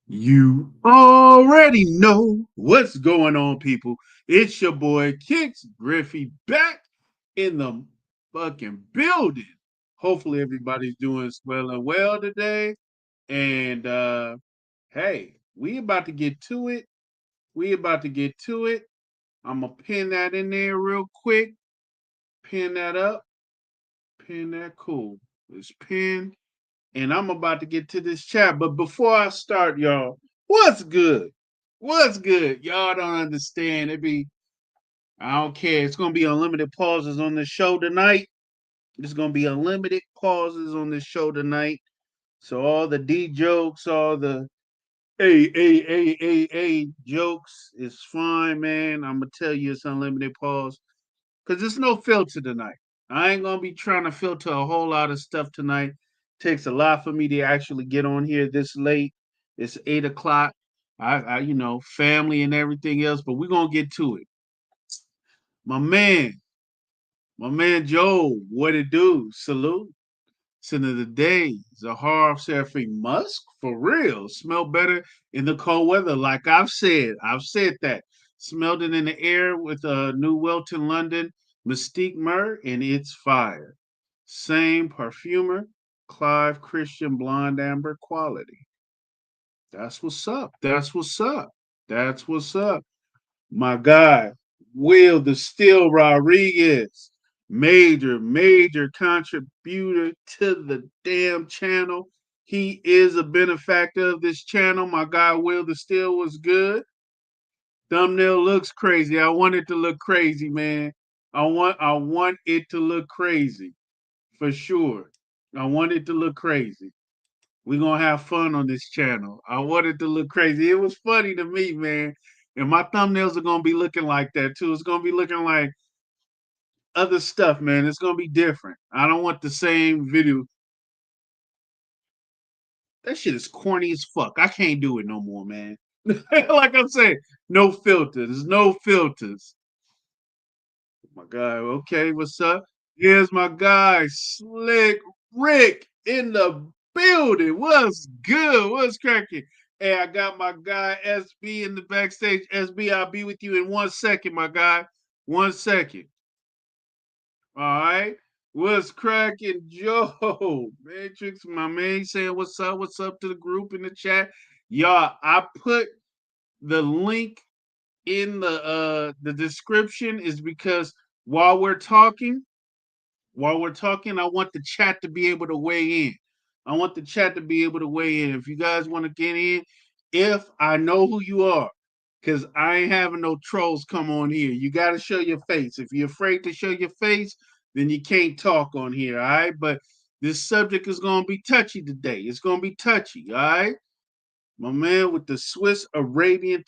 You already know what's going on, people. It's your boy Kixz Griffey back in the fucking building. Hopefully everybody's doing well and well today. And hey, we about to get to it. We about to get to it. I'm gonna pin that in there real quick. Pin that up. Pin that cool. It's pinned. And I'm about to get to this chat. But before I start, y'all, what's good? What's good? Y'all don't understand. I don't care. It's gonna be unlimited pauses on the show tonight. There's gonna be unlimited pauses on the show tonight. So all the D jokes, all the a jokes is fine, man. I'm gonna tell you it's unlimited pause because there's no filter tonight. I ain't gonna be trying to filter a whole lot of stuff tonight. Takes a lot for me to actually get on here this late. It's 8 o'clock. Family and everything else, but we're gonna get to it. My man, my man Joe, what it do? Salute. Sin of the day, Zahar Seraphim Musk, for real. Smell better in the cold weather, like I've said that. Smelled it in the air with New Welton, London, Mystique Myrrh, and it's fire. Same perfumer, Clive Christian Blonde Amber quality. That's what's up. That's what's up. That's what's up. My guy, Will the Steel Rodriguez, major contributor to the damn channel. He is a benefactor of this channel. My guy Will the Steel was good. Thumbnail looks crazy. I want it to look crazy, man. I want it to look crazy for sure. I want it to look crazy. We're gonna have fun on this channel. I want it to look crazy. It was funny to me, man. And my thumbnails are gonna be looking like that too. It's gonna be looking like other stuff, man. It's gonna be different. I don't want the same video. That shit is corny as fuck. I can't do it no more, man. Like I'm saying, no filters. No filters. My guy, okay, what's up? Here's my guy, Slick Rick in the building. What's good? What's cracking? Hey, I got my guy SB in the backstage. SB, I'll be with you in 1 second, my guy. 1 second. All right. What's cracking, Joe? Matrix, my man, saying what's up? What's up to the group in the chat? Y'all, I put the link in the description is because while we're talking, I want the chat to be able to weigh in. I want the chat to be able to weigh in. If you guys want to get in, if I know who you are, because I ain't having no trolls come on here. You got to show your face. If you're afraid to show your face, then you can't talk on here, all right? But this subject is going to be touchy today. It's going to be touchy, all right? My man with the Swiss Arabian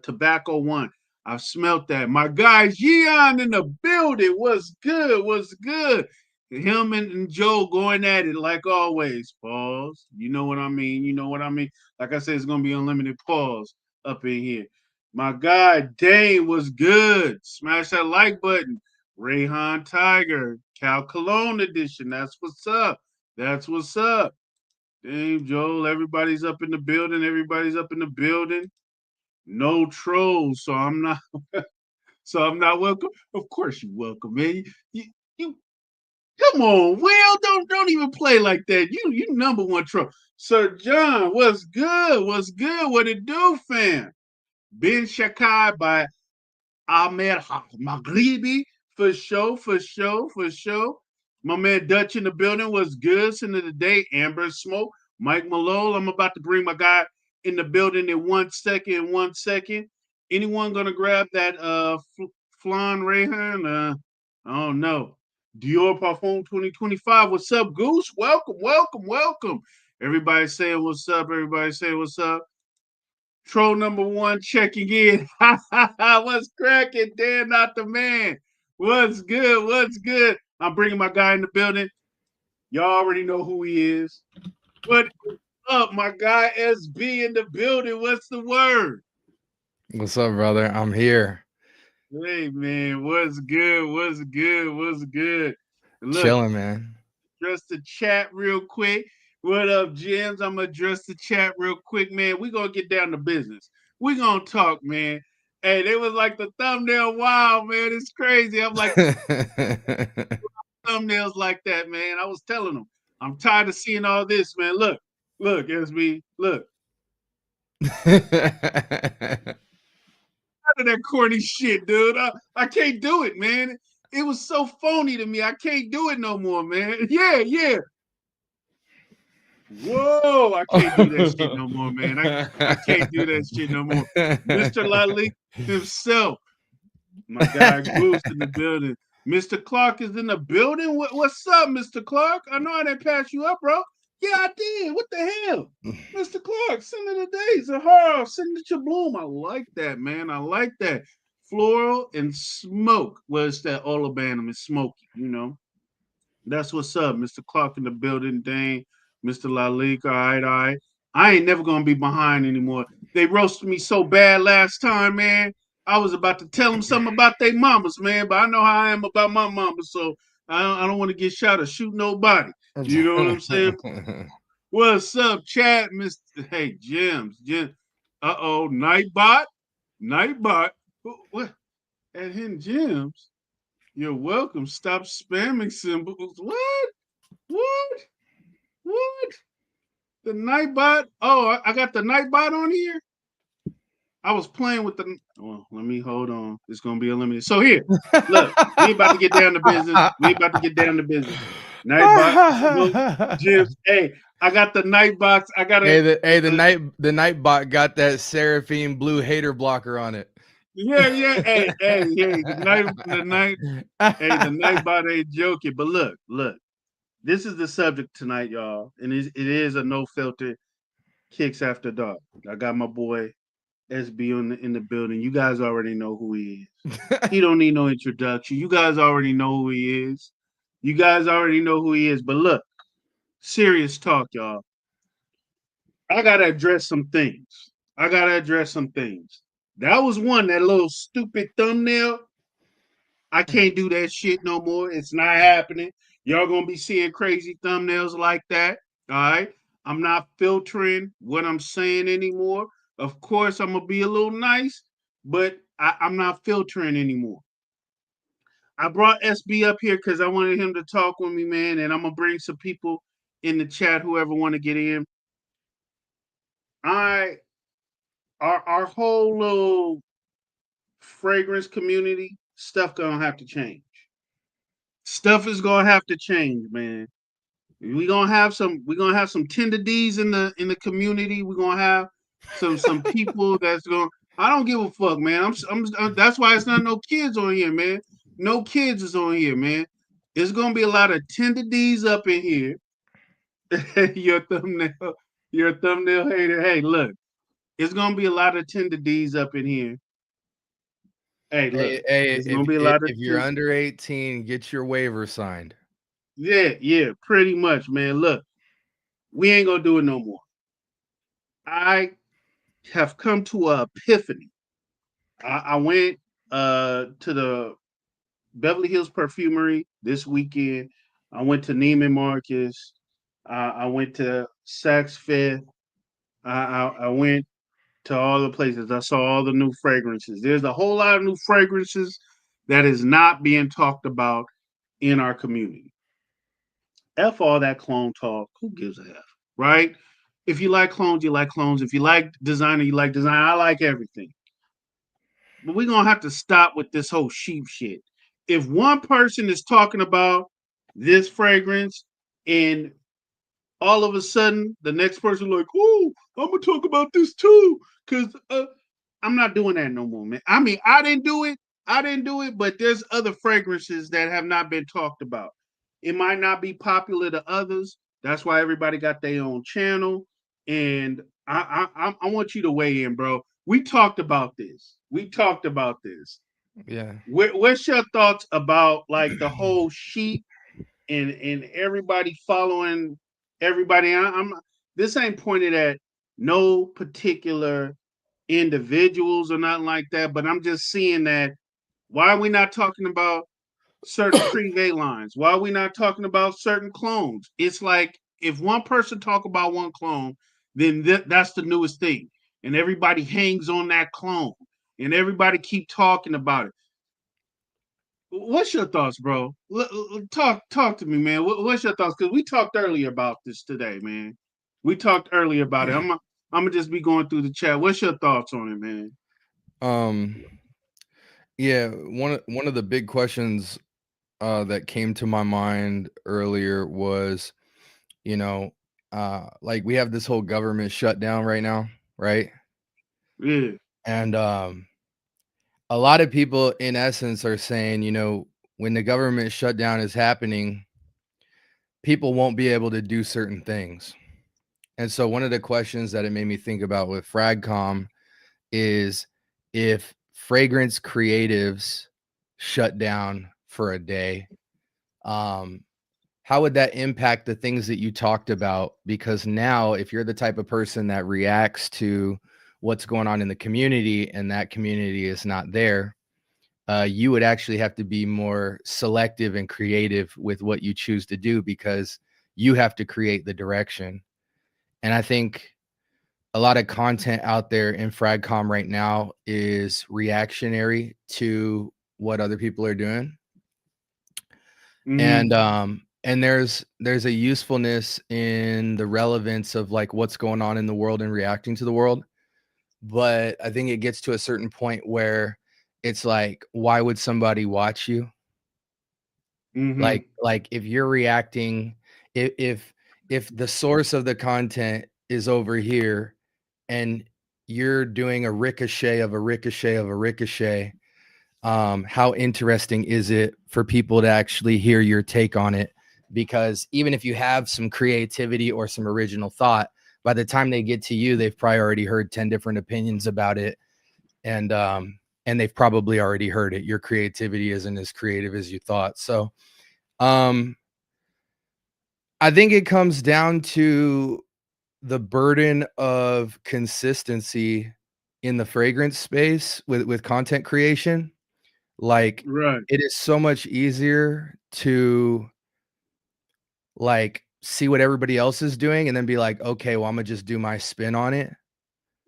tobacco one. I've smelt that. My guy Gian in the building. What's good? What's good? Him and Joe going at it like always. Pause. You know what I mean? You know what I mean? Like I said, it's gonna be unlimited pause up in here. My guy Dane was good. Smash that like button. Rayhan Tiger, Cal Cologne edition. That's what's up. That's what's up. Dave Joel, everybody's up in the building. Everybody's up in the building. No trolls, so I'm not welcome. Of course you welcome, man. You come on, Will. Don't even play like that. You number one troll. Sir John, what's good? What's good? What it do, fam? Ben Shakai by Ahmed Maghribi for sure, for sure, for sure. My man Dutch in the building was good. End of the day, Amber Smoke, Mike Malone. I'm about to bring my guy in the building in 1 second. In 1 second. Anyone gonna grab that Flan Rayhan? I don't know. Dior Parfum 2025. What's up, Goose? Welcome, welcome, welcome. Everybody saying what's up. Everybody saying what's up. Troll number one checking in. What's cracking? Dan, not the man. What's good? What's good? I'm bringing my guy in the building. Y'all already know who he is. What up, my guy SB in the building? What's the word? What's up, brother? I'm here. Hey, man. What's good? What's good? What's good? Look, Chilling, man. address the chat real quick. What up, James? I'm gonna address the chat real quick, man. We gonna get down to business. We gonna talk, man. Hey, they was like the thumbnail. Wow, man, it's crazy. I'm like thumbnails like that, man. I was telling them, I'm tired of seeing all this, man. Look, SB, look. Out of that corny shit, dude. I can't do it, man. It was so phony to me. I can't do it no more, man. Yeah. Whoa, I can't do that shit no more, man. I can't do that shit no more. Mr. Lalik himself, my guy Goose in the building. Mr. Clark is in the building. What's up, Mr. Clark? I know I didn't pass you up, bro. Yeah, I did. What the hell? Mr. Clark, Senator Days, Zahara, Signature Bloom. I like that, man. I like that. Floral and smoke. Well, it's that Alabama and smoky, you know. That's what's up, Mr. Clark in the building, Dane, Mr. Lalik, all right, all right. I ain't never gonna be behind anymore. They roasted me so bad last time, man. I was about to tell them something about their mamas, man, but I know how I am about my mama, so I don't want to get shot or shoot nobody. You know what I'm saying? What's up, chat, Mr. Hey, Jim. Uh-oh, Nightbot. What? At him, Jim's. You're welcome. Stop spamming symbols. What? What? The Nightbot? Oh, I got the Nightbot on here. I was playing with the. Well, let me hold on. It's gonna be unlimited. So here, look, we about to get down to business. Nightbot, Jibs. Hey, I got the Nightbox. I got Hey, the Nightbot got that Seraphine blue hater blocker on it. Yeah. Hey, the Nightbot ain't joking. But look. This is the subject tonight, y'all, and it is a no filter Kicks After Dark. I got my boy SB in the building. You guys already know who he is. He don't need no introduction. You guys already know who he is. But look, serious talk, y'all. I gotta address some things. That was one, that little stupid thumbnail. I can't do that shit no more. It's not happening. Y'all gonna be seeing crazy thumbnails like that. All right. I'm not filtering what I'm saying anymore. Of course, I'm gonna be a little nice, but I'm not filtering anymore. I brought SB up here because I wanted him to talk with me, man, and I'm gonna bring some people in the chat, whoever want to get in. Our whole little fragrance community stuff gonna have to change. Stuff is gonna have to change, man. We're gonna have some tender D's in the community. We're gonna have some people that's going. I don't give a fuck, man. That's why it's not no kids on here, man. No kids is on here, man. It's gonna be a lot of tender D's up in here. your thumbnail, your thumbnail hater. Hey, look, it's gonna be a lot of tender D's up in here. Hey, look, Hey, it's gonna be a lot of if you're under 18, get your waiver signed. Yeah, pretty much, man. Look, we ain't gonna do it no more. I have come to an epiphany. I went to the Beverly Hills Perfumery this weekend. I went to Neiman Marcus. I went to Saks Fifth. I went to all the places. I saw all the new fragrances. There's a whole lot of new fragrances that is not being talked about in our community. F all that clone talk. Who gives a F, right? If you like clones, you like clones. If you like designer, you like design. I like everything. But we're gonna have to stop with this whole sheep shit. If one person is talking about this fragrance and all of a sudden the next person like, oh, I'm gonna talk about this too, because I'm not doing that no more, man. I mean, I didn't do it, but there's other fragrances that have not been talked about. It might not be popular to others. That's why everybody got their own channel. And I want you to weigh in, bro. We talked about this. Yeah. What's your thoughts about like the whole sheep and everybody following everybody? I'm this ain't pointed at no particular individuals or nothing like that, but I'm just seeing that why are we not talking about certain privé lines? Why are we not talking about certain clones? It's like if one person talk about one clone, then that's the newest thing, and everybody hangs on that clone, and everybody keep talking about it. What's your thoughts, bro? Talk to me, man. What's your thoughts? Because we talked earlier about this today, man. We talked earlier about it. I'm gonna just be going through the chat. What's your thoughts on it, man? Um, yeah, one of the big questions that came to my mind earlier was, you know, like we have this whole government shutdown right now, right? Yeah. And a lot of people, in essence, are saying, when the government shutdown is happening, people won't be able to do certain things. And so, one of the questions that it made me think about with Fragcom is if fragrance creatives shut down for a day, um, how would that impact the things that you talked about? Because now, if you're the type of person that reacts to what's going on in the community and that community is not there, you would actually have to be more selective and creative with what you choose to do because you have to create the direction. And I think a lot of content out there in Fragcom right now is reactionary to what other people are doing. Mm-hmm. And there's a usefulness in the relevance of like what's going on in the world and reacting to the world. But I think it gets to a certain point where it's like, why would somebody watch you? Mm-hmm. Like if you're reacting, if the source of the content is over here and you're doing a ricochet of a ricochet of a ricochet, how interesting is it for people to actually hear your take on it? Because even if you have some creativity or some original thought, by the time they get to you, they've probably already heard 10 different opinions about it. And they've probably already heard it. Your creativity isn't as creative as you thought. So um, I think it comes down to the burden of consistency in the fragrance space with content creation. Like, Right. it is so much easier to, like, see what everybody else is doing and then be like, "Okay, well, Imma just do my spin on it,"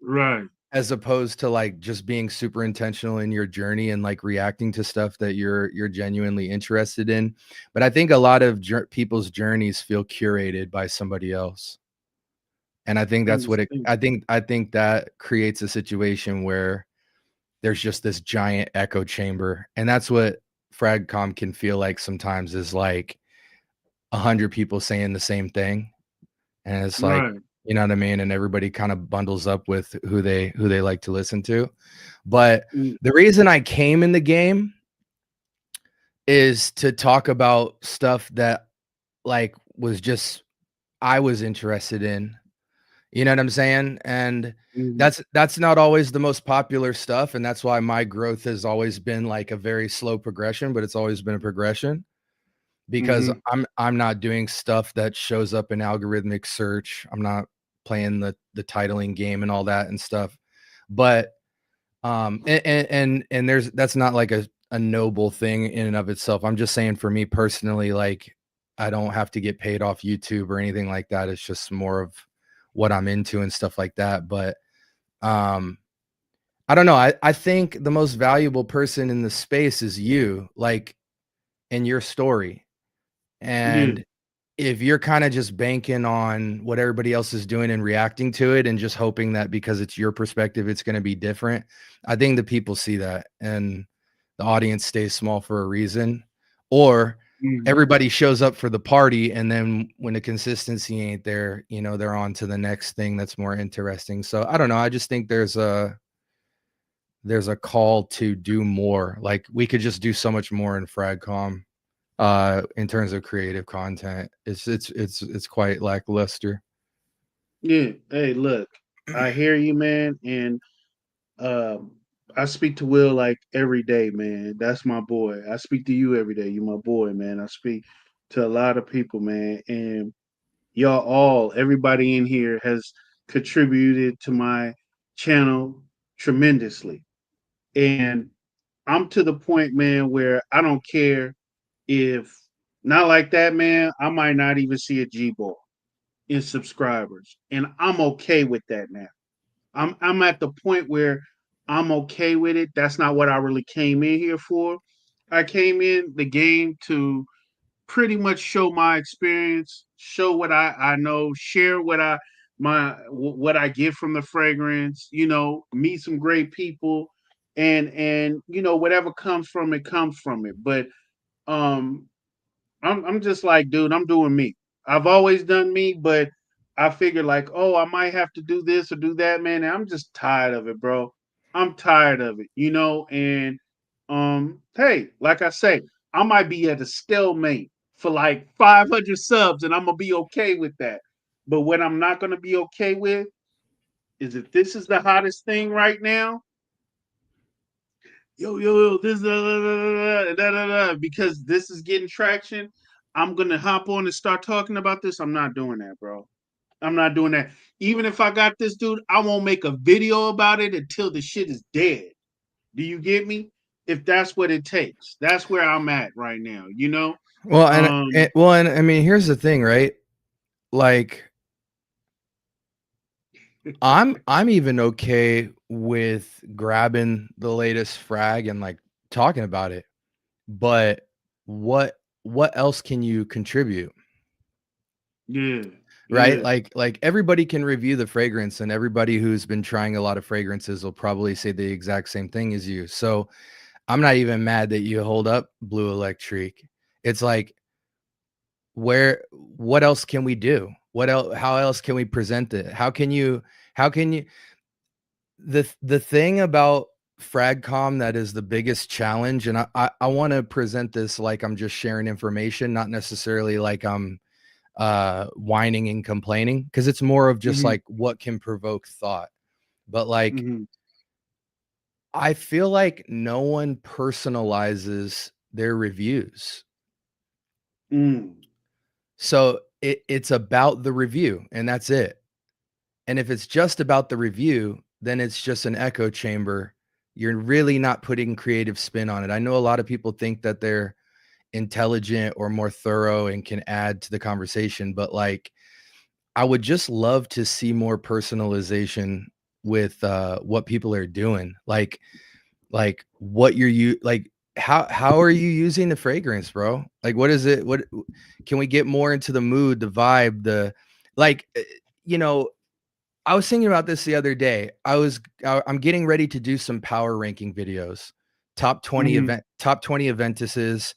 Right. as opposed to, like, just being super intentional in your journey and, like, reacting to stuff that you're genuinely interested in. But I think a lot of people's journeys feel curated by somebody else. And I think I that's what it understand. I think that creates a situation where there's just this giant echo chamber, and that's what Fragcom can feel like sometimes is like 100 people saying the same thing, and it's like, Right. you know what I mean, and everybody kinda bundles up with who they like to listen to. But Mm, the reason I came in the game is to talk about stuff that, like, was just I was interested in. You know what I'm saying? And mhm, that's not always the most popular stuff, and that's why my growth has always been like a very slow progression, but it's always been a progression because mhm, I'm not doing stuff that shows up in algorithmic search. I'm not playing the titling game and all that and stuff. But and there's that's not like a noble thing in and of itself. I'm just saying for me personally, like I don't have to get paid off YouTube or anything like that. It's just more of what I'm into and stuff like that. But um I don't know. I think the most valuable person in the space is you, like in your story. yeah, And if you're kinda just banking on what everybody else is doing and reacting to it and just hoping that because it's your perspective, it's gonna be different, I think the people see that and the audience stays small for a reason. Or mhm, everybody shows up for the party, and then when the consistency ain't there, they're on to the next thing that's more interesting. So, I don't know, I just think there's a call to do more. Like, we could just do so much more in Fragcom in terms of creative content. It's quite lackluster. yeah. Hey, look, I hear you, man, and um, I speak to Will like every day, man. That's my boy. I speak to you every day. You my boy, man. I speak to a lot of people, man, and everybody in here has contributed to my channel tremendously. And I'm to the point, man, where I don't care. If not like that, man, I might not even see a G ball in subscribers, and I'm okay with that now. I'm at the point where I'm okay with it. That's not what I really came in here for. I came in the game to pretty much show my experience, show what I know, share what I get from the fragrance, meet some great people, and whatever comes from it. But um I'm just like, dude, I'm doing me. I've always done me, but I figure like, oh, I might have to do this or do that, man. And I'm just tired of it, bro. I'm tired of it. And hey, like I say, I might be at a stalemate for like 500 subs, and I'm gonna be okay with that. But what I'm not gonna be okay with is if this is the hottest thing right now, yo, this because this is getting traction. I'm gonna hop on and start talking about this. I'm not doing that, bro. I'm not doing that. Even if I got this dude, I won't make a video about it until the shit is dead. Do you get me? If that's what it takes, that's where I'm at right now. Well, Um, and I mean, here's the thing, right? Like, I'm even okay with grabbing the latest frag and like talking about it, but what what else can you contribute? yeah, Right? yeah. Like everybody can review the fragrance, and everybody who's been trying a lot of fragrances will probably say the exact same thing as you. So I'm not even mad that you hold up Blue Electric. It's like, what else can we do? What else how else can we present it? How can you the thing about fragcom that is the biggest challenge, and I want to present this like I'm just sharing information, not necessarily like I'm whining and complaining, because it's more of just Hmm. like what can provoke thought. But like, Hmm. I feel like no one personalizes their reviews. Mm. So it's about the review, and that's it. And if it's just about the review, then it's just an echo chamber. You're really not putting creative spin on it. I know a lot of people think that they're intelligent or more thorough and can add to the conversation, but like, I would just love to see more personalization with what people are doing. Like what like how are you using the fragrance, bro? Like, what is it? What can we get more into the mood, the vibe, the like, you know, I was thinking about this the other day. I'm getting ready to do some power ranking videos. Hmm. Top 20 eventises,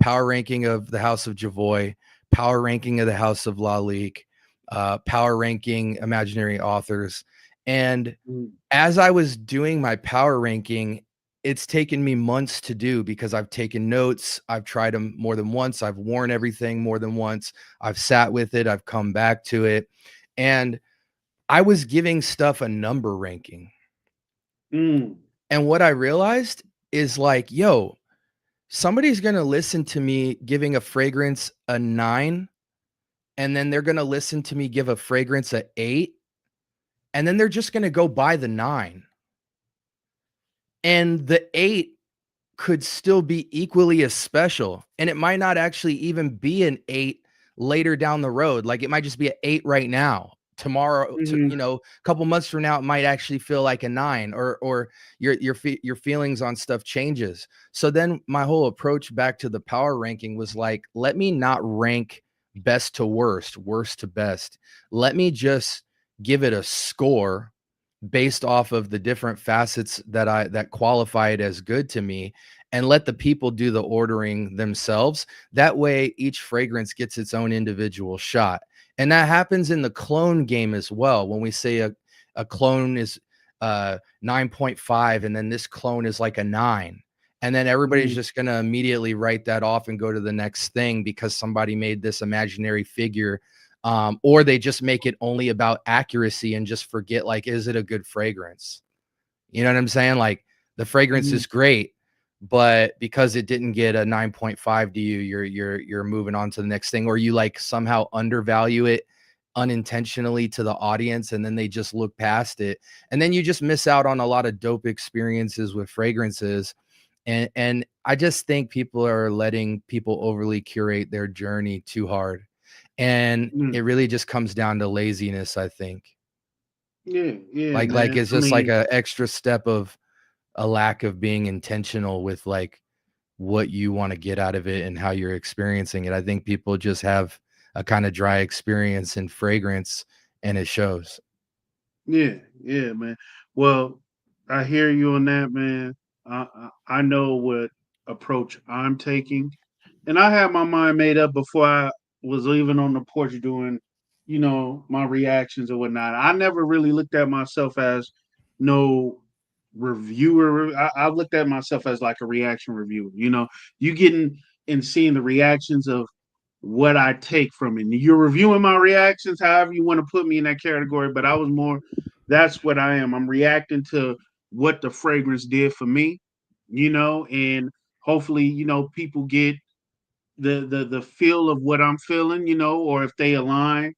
power ranking of the House of Javoy, power ranking of the House of Lalique, power ranking imaginary authors. And Mm. as I was doing my power ranking, it's taken me months to do because I've taken notes. I've tried them more than once. I've worn everything more than once. I've sat with it. I've come back to it. And I was giving stuff a number ranking. Mm. And what I realized is like, yo, somebody's going to listen to me giving a fragrance a 9, and then they're going to listen to me give a fragrance a 8, and then they're just going to go buy the 9. And the 8 could still be equally as special. And it might not actually even be an 8 later down the road. Like, it might just be an 8 right now. Tomorrow, Hmm. a couple months from now, it might actually feel like a 9, or your feelings on stuff changes. So then my whole approach back to the power ranking was like, let me not rank best to worst, worst to best. Let me just give it a score based off of the different facets that qualify it as good to me, and let the people do the ordering themselves. That way each fragrance gets its own individual shot. And that happens in the clone game as well. When we say a clone is 9.5, and then this clone is like a 9, and then everybody's Hmm. just going to immediately write that off and go to the next thing because somebody made this imaginary figure, or they just make it only about accuracy and just forget, like, is it a good fragrance? You know what I'm saying? Like, the fragrance Hmm. is great, but because it didn't get a 9.5 to you, you're moving on to the next thing, or you like somehow undervalue it unintentionally to the audience, and then they just look past it, and then you just miss out on a lot of dope experiences with fragrances. And I just think people are letting people overly curate their journey too hard. And Mm. it really just comes down to laziness, I think. Yeah, yeah, Like man. it's I just like mean, a extra step of a lack of being intentional with like what you want to get out of it and how you're experiencing it. I think people just have a kind of dry experience in fragrance and it shows. yeah, yeah, man. Well, I hear you on that, man. I know what approach I'm taking, and I had my mind made up before I was even on the porch doing, my reactions or whatnot. I never really looked at myself as no reviewer. I looked at myself as like a reaction reviewer. You getting and seeing the reactions of what I take from it. You're reviewing my reactions, however you want to put me in that category, but I was more, that's what I am. I'm reacting to what the fragrance did for me, and hopefully, people get the feel of what I'm feeling, or if they align.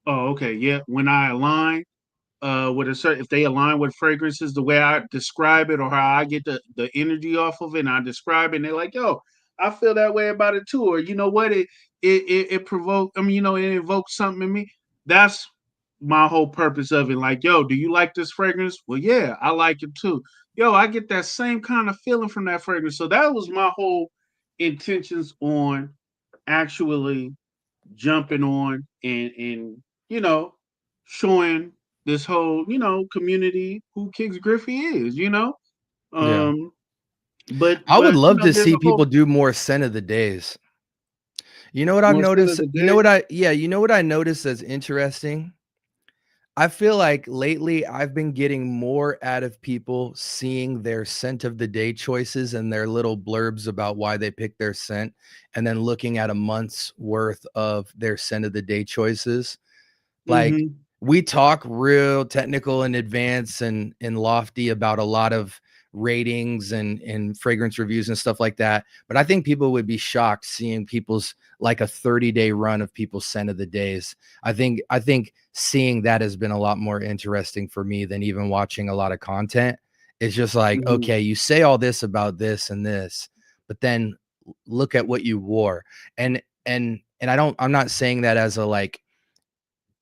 Oh, okay, yeah. When I align, with a certain, if they align with fragrances the way I describe it or how I get the energy off of it, and I describe it, and they're like, "Yo, I feel that way about it too," or you know what, it provoked. I mean, it evokes something in me. That's my whole purpose of it. Like, yo, do you like this fragrance? Well, yeah, I like it too. Yo, I get that same kind of feeling from that fragrance. So that was my whole intentions on actually jumping on and you know showing this whole community who Kixz Griffey is. Yeah. Um, but I would love to there's see a whole people do more scent of the days. You know what I've more sin of noticed? the You know day. what I yeah, you know what I noticed as interesting? I feel like lately I've been getting more out of people seeing their scent of the day choices and their little blurbs about why they picked their scent, and then looking at a month's worth of their scent of the day choices. Like, Mm-hmm. we talk real technical and advanced and lofty about a lot of ratings and fragrance reviews and stuff like that, but I think people would be shocked seeing people's like a 30-day run of people's scent of the days. I think seeing that has been a lot more interesting for me than even watching a lot of content. It's just like, Mm-hmm. okay, you say all this about this and this, but then look at what you wore. And I'm not saying that as a like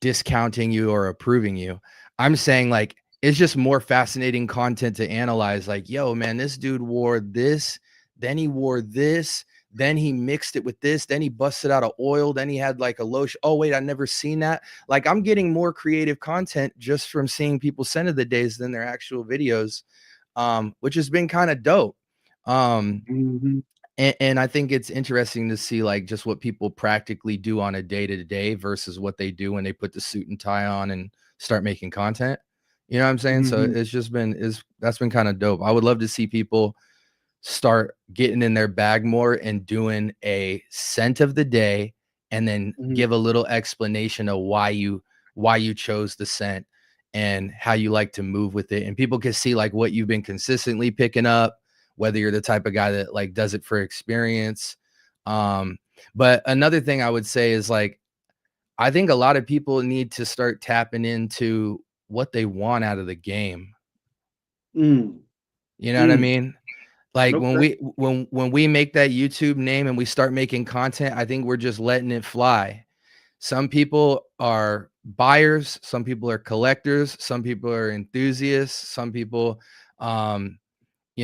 discounting you or approving you. I'm saying like it's just more fascinating content to analyze. Like, yo, man, this dude wore this, then he wore this, then he mixed it with this, then he busted out of oil, then he had like a lotion. Oh, wait, I never seen that. Like, I'm getting more creative content just from seeing people send of the days than their actual videos, which has been kind of dope. Um, Mm-hmm. and I think it's interesting to see like just what people practically do on a day to day versus what they do when they put the suit and tie on and start making content. You know what I'm saying? So Mm-hmm. it's just been is that's been kind of dope. I would love to see people start getting in their bag more and doing a scent of the day and then Mm-hmm. give a little explanation of why you chose the scent and how you like to move with it, and people can see like what you've been consistently picking up, whether you're the type of guy that like does it for experience. um but another thing I would say is like I think a lot of people need to start tapping into what they want out of the game. Mm. You know what I Mm. mean? Like when Okay. we make that YouTube name and we start making content, I think we're just letting it fly. Some people are buyers, some people are collectors, some people are enthusiasts, some people um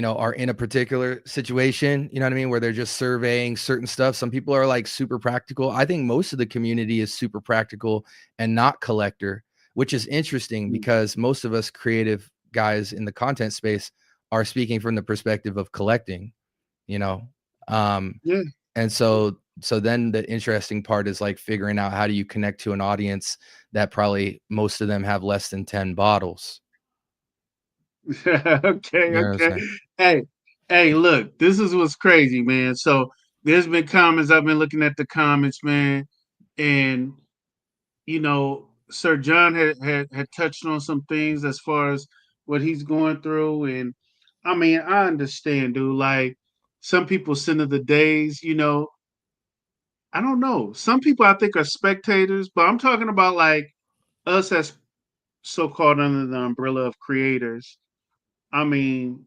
are in a particular situation, you know what I mean, where they're just surveying certain stuff. Some people are like super practical. I think most of the community is super practical and not collector, which is interesting Mm. because most of us creative guys in the content space are speaking from the perspective of collecting, you know. Um, Yeah. and so then the interesting part is like figuring out how do you connect to an audience that probably most of them have less than 10 bottles. Okay. You know what I'm Okay. saying? Hey. Hey. Look. This is what's crazy, man. So there's been comments. I've been looking at the comments, man, and Sir John had touched on some things as far as what he's going through, and I mean, I understand, dude. Like some people sin of the days, I don't know. Some people I think are spectators, but I'm talking about like us as so called under the umbrella of creators. I mean,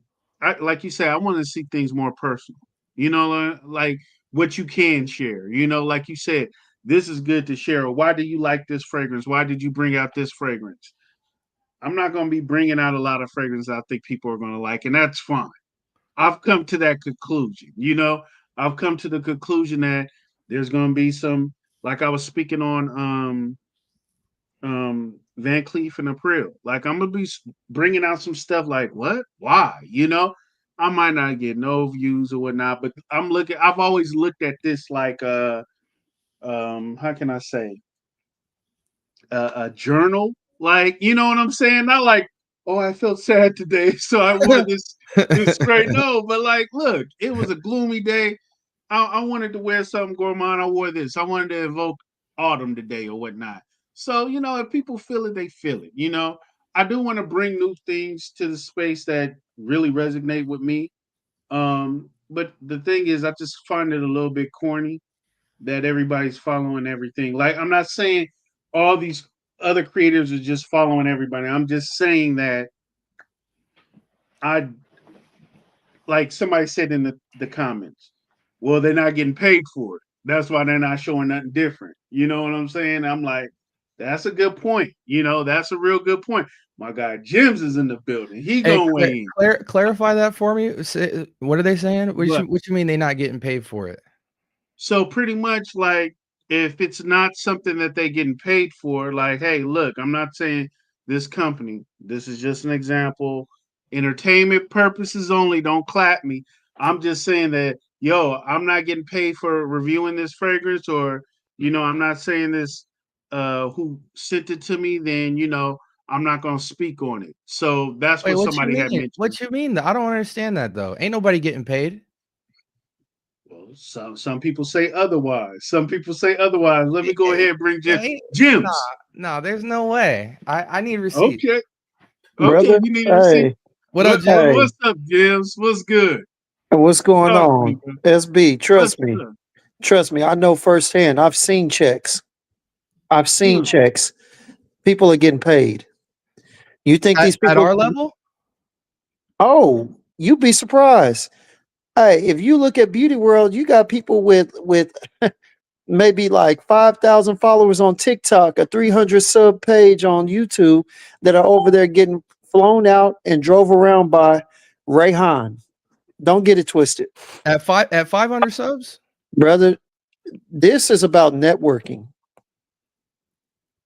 like you said, I want to see things more personal. You know, like what you can share. You know, like you said, this is good to share. Why do you like this fragrance? Why did you bring out this fragrance? I'm not going to be bringing out a lot of fragrances I think people are going to like, and that's fine. I've come to that conclusion. You know, I've come to the conclusion that there's going to be some, like I was speaking on Van Cleef and April. Like I'm gonna be bringing out some stuff like what, why, you know. I might not get no views or whatnot, but I'm looking. I've always looked at this like how can I say a journal, like you know what I'm saying? Not like oh I felt sad today, so I wore this straight. No, but like look, it was a gloomy day. I wanted to wear something gourmand. I wore this. I wanted to evoke autumn today or whatnot. So, you know, if people feel it, they feel it. You know, I do want to bring new things to the space that really resonate with me. But the thing is, I just find it a little bit corny that everybody's following everything. Like, I'm not saying all these other creators are just following everybody. I'm just saying that I like somebody said in the comments, well, they're not getting paid for it. That's why they're not showing nothing different. You know what I'm saying? I'm like, that's a good point. You know, that's a real good point. My guy Jims is in the building. He Hey, gonna weigh in. clarify that for me. What are they saying? But What you mean they not getting paid for it? so pretty much like if it's not something that they getting paid for, like, hey, look, I'm not saying this company, this is just an example, entertainment purposes only, don't clap me. I'm just saying that, yo, I'm not getting paid for reviewing this fragrance, or, you know, I'm not saying this who sent it to me, then you know, I'm not gonna speak on it. So that's Wait, what what you somebody had mean? mentioned. What you mean? I don't understand that though. Ain't nobody getting paid. Well, some people say otherwise. Some people say otherwise. Let me go ahead and bring Jim. Ain't, Jims. nah, there's no way. I need receipts. Okay. Okay, Brother. you need a receipt. Hey, What up, Jim? hey, What's up, Jims? What's good? what's going Talk to me, on? bro. SB, What's trust me. up? Trust me. I know firsthand. I've seen checks. I've seen Yeah. checks. People are getting paid. You think these At people, our level? oh, you'd be surprised. Hey, if you look at Beauty World, you got people with maybe like 5,000 followers on TikTok, a 300 sub page on YouTube that are over there getting flown out and drove around by Rayhan. Don't get it twisted. At 500 subs? Brother, this is about networking.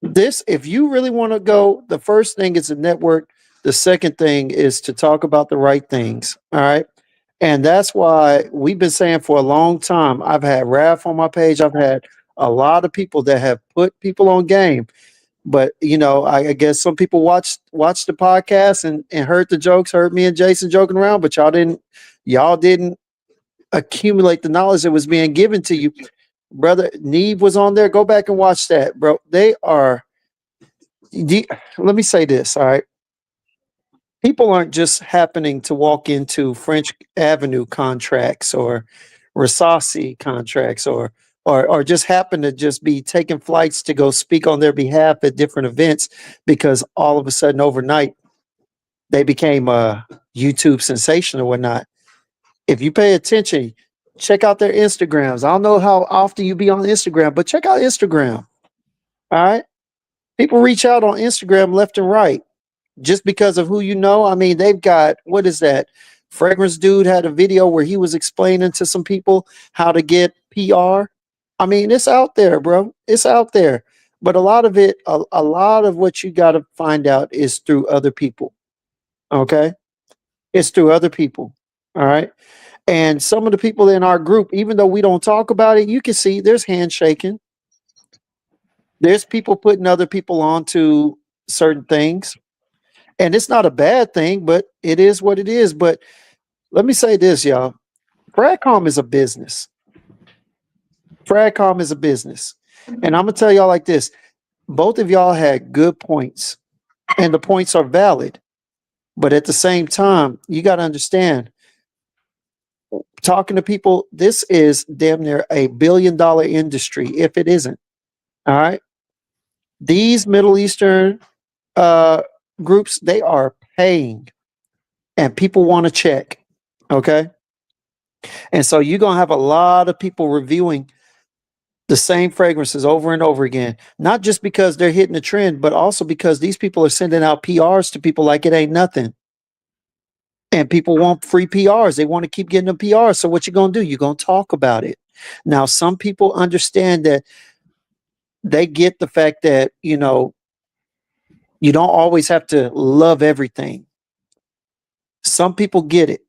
This, if you really want to go, the first thing is to network. The second thing is to talk about the right things. All right. And that's why we've been saying for a long time. I've had Raph on my page. I've had a lot of people that have put people on game. But you know, I guess some people watched the podcast and heard the jokes, heard me and Jason joking around, but y'all didn't accumulate the knowledge that was being given to you. Brother Neve was on there. Go back and watch that, bro. They are. Let me say this. All right, people aren't just happening to walk into French Avenue contracts or Rasasi contracts or just happen to just be taking flights to go speak on their behalf at different events because all of a sudden overnight they became a YouTube sensation or whatnot. If you pay attention, check out their Instagrams. I don't know how often you be on Instagram, but check out Instagram. All right. People reach out on Instagram left and right just because of who you know. I mean, they've got, what is that? Fragrance Dude had a video where he was explaining to some people how to get PR. I mean, it's out there, bro. It's out there. But a lot of it, a lot of what you got to find out is through other people. Okay. It's through other people. All right. And some of the people in our group, even though we don't talk about it, you can see there's handshaking. There's people putting other people onto certain things. And it's not a bad thing, but it is what it is. But let me say this, y'all. Fragcom is a business. Fragcom is a business. And I'm going to tell y'all like this. Both of y'all had good points, and the points are valid. But at the same time, you got to understand, talking to people, this is damn near $1 billion industry, if it isn't. All right. These Middle Eastern uh, groups, they are paying, and people want to check. Okay. And so you're going to have a lot of people reviewing the same fragrances over and over again, not just because they're hitting the trend, but also because these people are sending out PRs to people like it ain't nothing. And people want free PRs. They want to keep getting the PRs. So what you going to do? You're going to talk about it. Now, some people understand that they get the fact that, you know, you don't always have to love everything. Some people get it.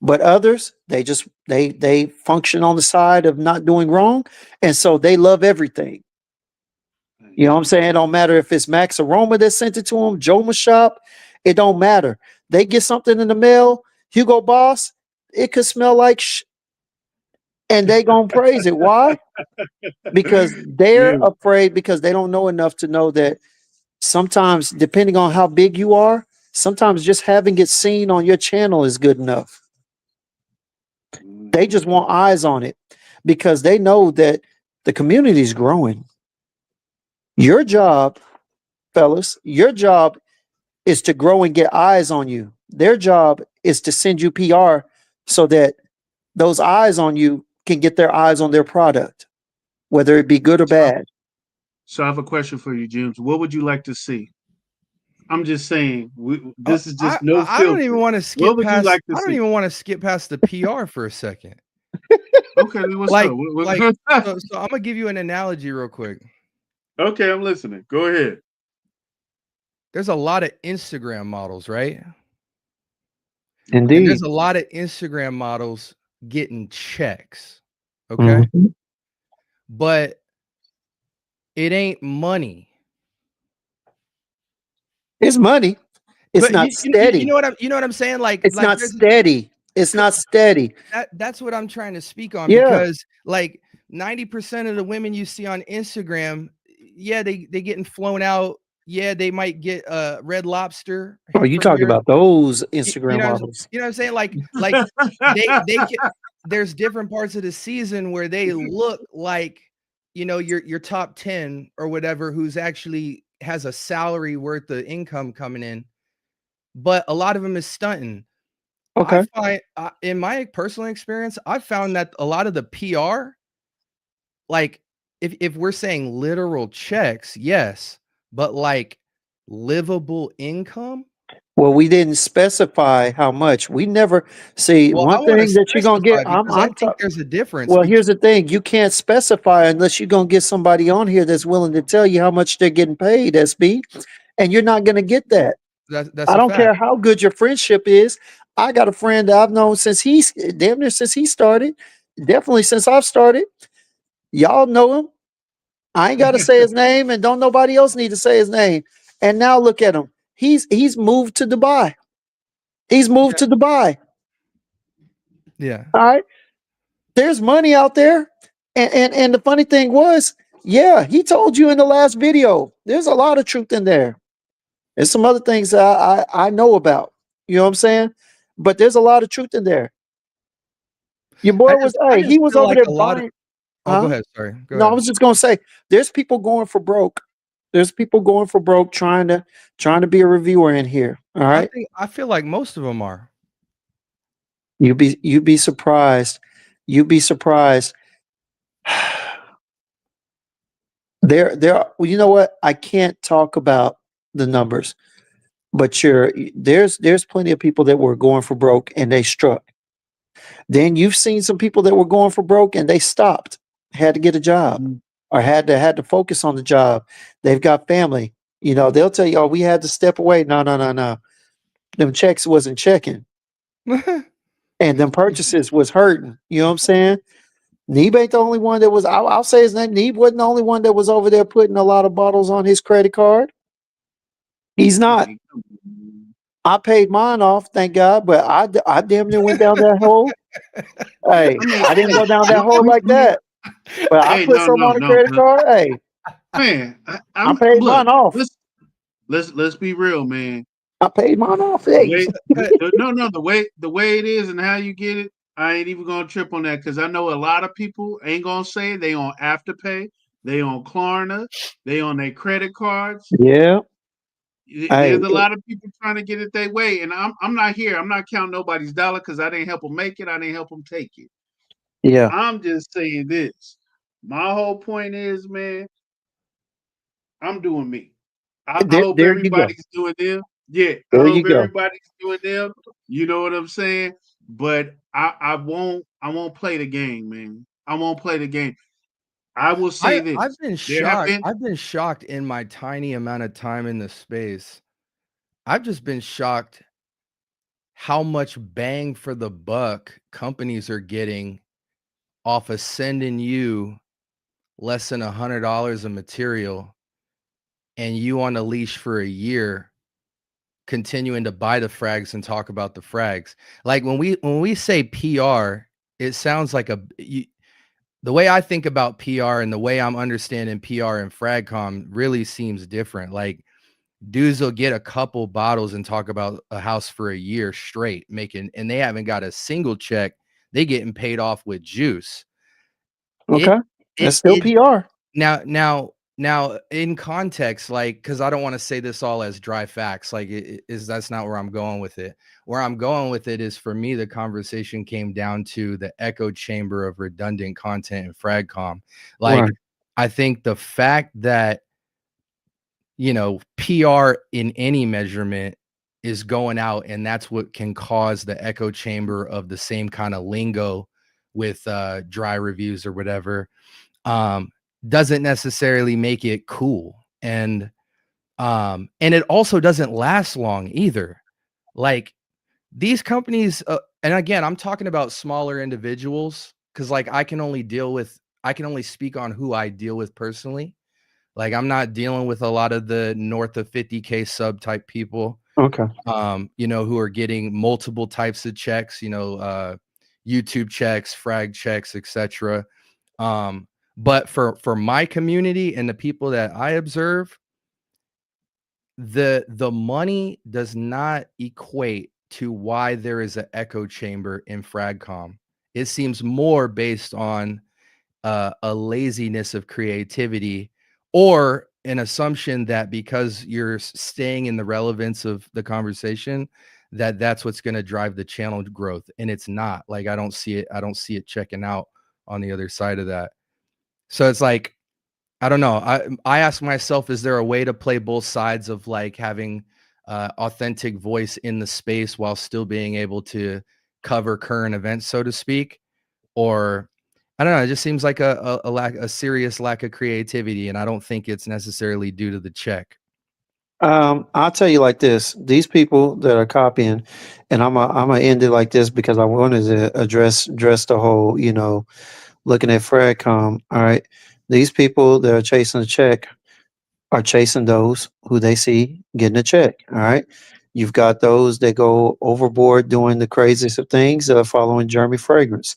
But others, they function on the side of not doing wrong. And so they love everything. You know what I'm saying? It don't matter if it's Max Aroma that sent it to them, Joma Shop. It don't matter. They get something in the mail, Hugo Boss, it could smell like and they gonna praise it. Why? Because they're Yeah. afraid because they don't know enough to know that sometimes, depending on how big you are, sometimes just having it seen on your channel is good enough. They just want eyes on it because they know that the community is growing. Your job, fellas, your job is to grow and get eyes on you. Their job is to send you PR so that those eyes on you can get their eyes on their product, whether it be good or So, bad. so I have a question for you, James. What would you like to see? I'm just saying, this is just no I don't even filter. want to What skip would you past. like to I don't see? even want to skip past the PR for a second. Okay, then what's up? Like, so I'm gonna give you an analogy real quick. Okay, I'm listening. Go ahead. There's a lot of Instagram models, right? And Indeed. there's a lot of Instagram models getting checks. Okay. Mhm. But it ain't money. It's money. It's But not steady. you know what I'm saying? It's not There's steady. It's not steady. that's what I'm trying to speak on Yeah. because like 90% of the women you see on Instagram, yeah, they getting flown out. Yeah, they might get Red Lobster Are you from talking here. about those You Instagram models? know what I'm saying? They get there's different parts of the season where they look like, you know, your top 10 or whatever who's actually has a salary worth of income coming in, but a lot of them is stunting. I Okay. find in my personal experience, I found that a lot of the PR, like if we're saying literal checks, yes, but like livable income. Well, we didn't specify how much. We never see Well, I one want to thing that you're gonna get. specify because I think there's a difference Well, between here's the thing: you can't specify unless you're gonna get somebody on here that's willing to tell you how much they're getting paid, SB, and you're not gonna get that. that's I a don't care fact. how good your friendship is. I got a friend that I've known since he's damn near since he started. Definitely since I've started. Y'all know him. I ain't got to say his name, and don't nobody else need to say his name. And now look at him. He's moved to Dubai. He's moved to Dubai. Yeah. All right. There's money out there. And the funny thing was, yeah, he told you in the last video. There's a lot of truth in there. There's some other things that I know about. You know what I'm saying? But there's a lot of truth in there. Your boy was, I hey, just he was feel over like there a lot of buying. Oh, go Huh? ahead. Sorry. Go No, I ahead. was just gonna say, there's people going for broke. There's people going for broke trying to be a reviewer in here. All right. I feel like most of them are. You'd be surprised. You'd be surprised. Well, you know what? I can't talk about the numbers, but there's plenty of people that were going for broke and they struck. Then you've seen some people that were going for broke and they stopped, had to get a job, or had to focus on the job. They've got family. You know, they'll tell you, "Oh, we had to step away." No, no, no, no. Them checks wasn't checking, and them purchases was hurting. You know what I'm saying? Neeb ain't the only one that was. I'll say his name. Neeb wasn't the only one that was over there putting a lot of bottles on his credit card. He's not. I paid mine off, thank God, but I damn near went down that hole. Hey, I mean, I didn't hey, go down that hole like that. But I hey, put no, some no, on a no, credit card. Hey, man. I I'm paid look. mine off. Let's be real, man. I paid mine off. The Hey, way, no, the way it is and how you get it, I ain't even gonna trip on that because I know a lot of people ain't gonna say they on Afterpay, they on Klarna, they on their credit cards. yeah, Hey, There's a lot of people trying to get it their way, and I'm not here. I'm not counting nobody's dollar because I didn't help them make it. I didn't help them take it. yeah, I'm just saying this. My whole point is, man, I'm doing me. I hope there you go. everybody's doing them. Yeah, I There you hope go. everybody's doing them. You know what I'm saying? But I won't play the game, man. I won't play the game. I will say I've this. been There have shocked. been I've been shocked in my tiny amount of time in the space. I've just been shocked how much bang for the buck companies are getting off of sending you less than $100 of material and you on a leash for a year continuing to buy the frags and talk about the frags. Like when we say PR, it sounds like the way I think about PR and the way I'm understanding PR and fragcom really seems different. Like dudes will get a couple bottles and talk about a house for a year straight, and they haven't got a single check. They getting paid off with juice. It Okay, it that's still it PR. now in context, like, because I don't want to say this all as dry facts, like that's not where I'm going with it. Where I'm going with it is, for me, the conversation came down to the echo chamber of redundant content and fragcom. Like, Right. I think the fact that, PR in any measurement is going out, and that's what can cause the echo chamber of the same kind of lingo with dry reviews or whatever, um, doesn't necessarily make it cool. And it also doesn't last long either. Like these companies, and again, I'm talking about smaller individuals, because like I can only speak on who I deal with personally. Like I'm not dealing with a lot of the north of 50K sub type people, Okay. who are getting multiple types of checks, YouTube checks, frag checks, etc. But for my community and the people that I observe, the money does not equate to why there is an echo chamber in fragcom. It seems more based on a laziness of creativity, or an assumption that because you're staying in the relevance of the conversation, that's what's going to drive the channel growth, and it's not. Like I don't see it checking out on the other side of that. So it's like, I don't know. I ask myself, is there a way to play both sides of like having authentic voice in the space while still being able to cover current events, so to speak? Or I don't know. It just seems like a serious lack of creativity, and I don't think it's necessarily due to the check. I'll tell you like this: these people that are copying, and I'm gonna end it like this because I wanted to address the whole, looking at Fragcom. All right, these people that are chasing a check are chasing those who they see getting a check. All right, you've got those that go overboard doing the craziest of things, following Jeremy Fragrance.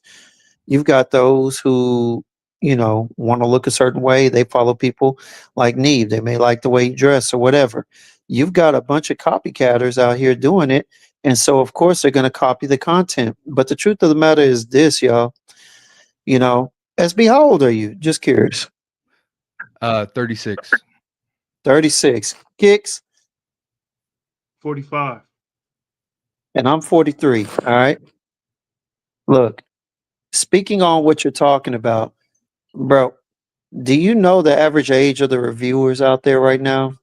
You've got those who, want to look a certain way. They follow people like Neve. They may like the way you dress or whatever. You've got a bunch of copycatters out here doing it. And so, of course, they're going to copy the content. But the truth of the matter is this, y'all. SB, how old are you? Just curious. 36. 36. Kicks, 45. and I'm 43. All right. Look, speaking on what you're talking about, bro, do you know the average age of the reviewers out there right now?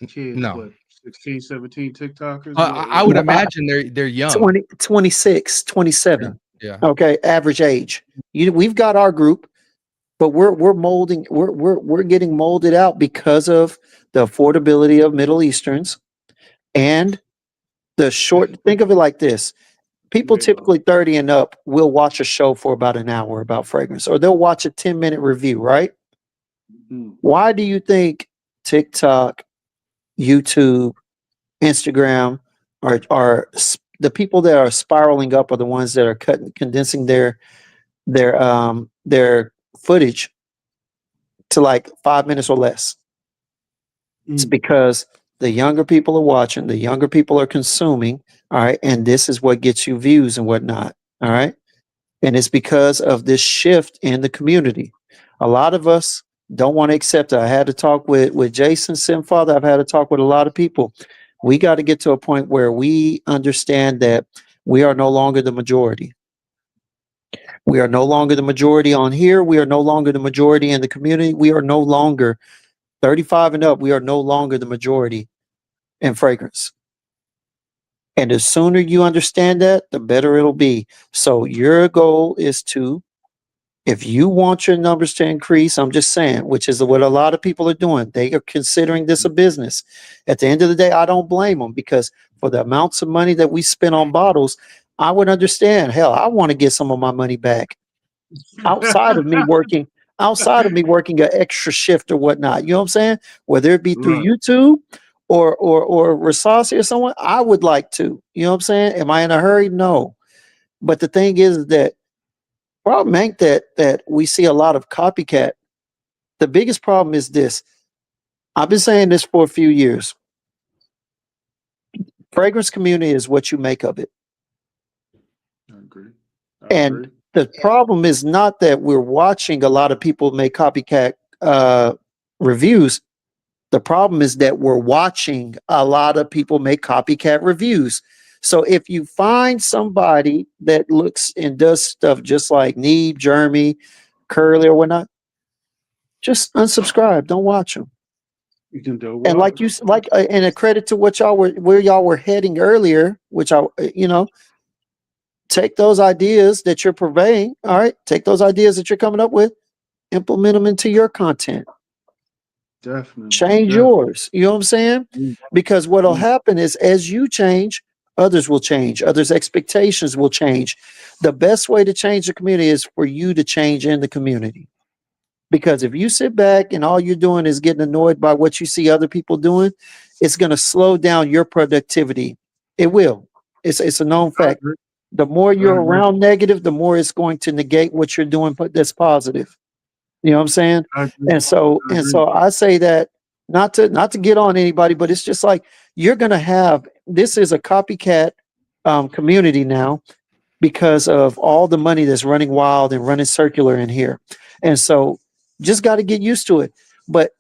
Kids, No, what, 16, 17 TikTokers? I would imagine they're young. 20, 26, Yeah, 27. yeah. Okay, average age. We've got our group, but we're molding. We're getting molded out because of the affordability of Middle Easterns and the short. Think of it like this: people Way low. typically 30 and up will watch a show for about an hour about fragrance, or they'll watch a 10-minute review. Right? Mm. Why do you think TikTok, YouTube, Instagram the people that are spiraling up are the ones that are condensing their footage to like 5 minutes or less? It's Mm. because the younger people are watching, the younger people are consuming, all right, and this is what gets you views and whatnot, all right, and it's because of this shift in the community. A lot of us don't want to accept it. I had to talk with Jason Simfather. I've had to talk with a lot of people. We got to get to a point where we understand that we are no longer the majority. We are no longer the majority on here. We are no longer the majority in the community. We are no longer 35 and up. We are no longer the majority in fragrance. And the sooner you understand that, the better it'll be. So your goal is to, if you want your numbers to increase, I'm just saying, which is what a lot of people are doing. They are considering this a business. At the end of the day, I don't blame them, because for the amounts of money that we spend on bottles, I would understand. Hell, I want to get some of my money back outside of me working, an extra shift or whatnot. You know what I'm saying? Whether it be through Right. YouTube or Rasasi or someone, I would like to. You know what I'm saying? Am I in a hurry? No. But the thing is that problem ain't that we see a lot of copycat. The biggest problem is this. I've been saying this for a few years. Fragrance community is what you make of it. I agree. And the problem is not that we're watching a lot of people make copycat reviews. The problem is that we're watching a lot of people make copycat reviews. So if you find somebody that looks and does stuff just like Neeb, Jeremy, Curly, or whatnot, just unsubscribe. Don't watch them. You can do And like you and a credit to what where y'all were heading earlier, which take those ideas that you're purveying. All right, take those ideas that you're coming up with, implement them into your content. Definitely. Change yours. You know what I'm saying? Because what'll happen is, as you change, others will change. Others' expectations will change. The best way to change the community is for you to change in the community. Because if you sit back and all you're doing is getting annoyed by what you see other people doing, it's going to slow down your productivity. It will. It's a known fact. The more you're around negative, the more it's going to negate what you're doing that's positive. You know what I'm saying? And so I say that not to get on anybody, but it's just like, you're going to have, this is a copycat community now, because of all the money that's running wild and running circular in here. And so just got to get used to it. But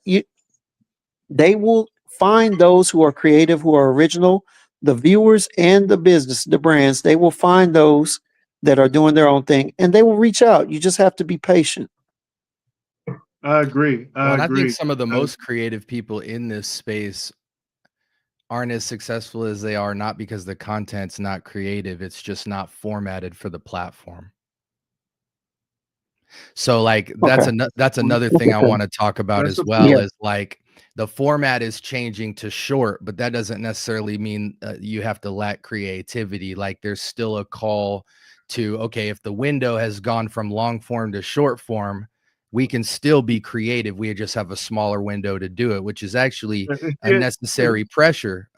they will find those who are creative, who are original, the viewers and the business, the brands. They will find those that are doing their own thing, and they will reach out. You just have to be patient. I agree. I think some of the most creative people in this space aren't as successful as they are, not because the content's not creative, it's just not formatted for the platform. So like that's another thing I want to talk about as well, is like the format is changing to short, but that doesn't necessarily mean you have to lack creativity. Like there's still a call to, okay, if the window has gone from long form to short form, we can still be creative. We just have a smaller window to do it, which is actually a necessary pressure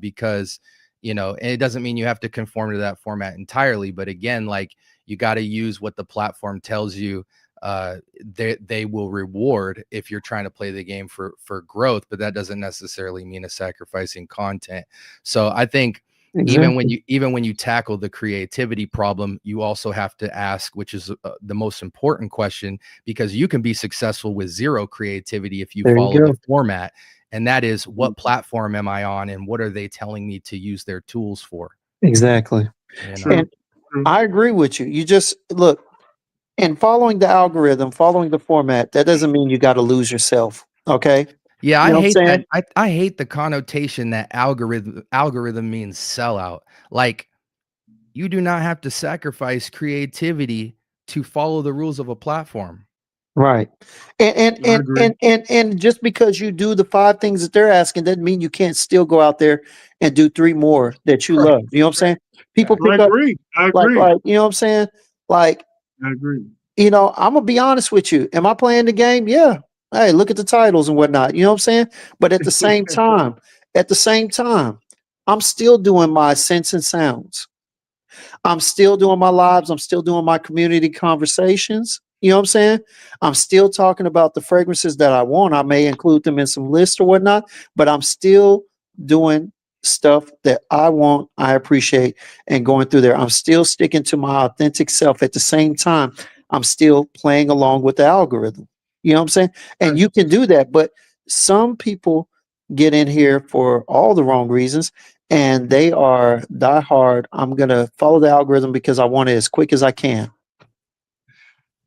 because, you know, and it doesn't mean you have to conform to that format entirely. But again, like you got to use what the platform tells you they will reward if you're trying to play the game for growth, but that doesn't necessarily mean a sacrificing content. So I think even when you tackle the creativity problem, you also have to ask, which is the most important question, because you can be successful with zero creativity if you follow the format, and that is, what platform am I on and what are they telling me to use their tools for? Exactly. And I agree with you. You just look, and following the algorithm, following the format, that doesn't mean you got to lose yourself. Okay. Yeah, I hate that. I hate the connotation that algorithm means sellout. Like, you do not have to sacrifice creativity to follow the rules of a platform. Right. And just because you do the 5 things that they're asking doesn't mean you can't still go out there and do 3 more that you love. You know what I'm saying? People pick up. I agree. Like, you know what I'm saying? Like, I agree. You know, I'm gonna be honest with you. Am I playing the game? Yeah. Hey, look at the titles and whatnot. You know what I'm saying? But at the same time, I'm still doing my sense and sounds. I'm still doing my lives. I'm still doing my community conversations. You know what I'm saying? I'm still talking about the fragrances that I want. I may include them in some lists or whatnot, but I'm still doing stuff that I want, I appreciate, and going through there. I'm still sticking to my authentic self. At the same time, I'm still playing along with the algorithm. You know what I'm saying? And you can do that, but some people get in here for all the wrong reasons, and they are die hard. I'm gonna follow the algorithm because I want it as quick as I can,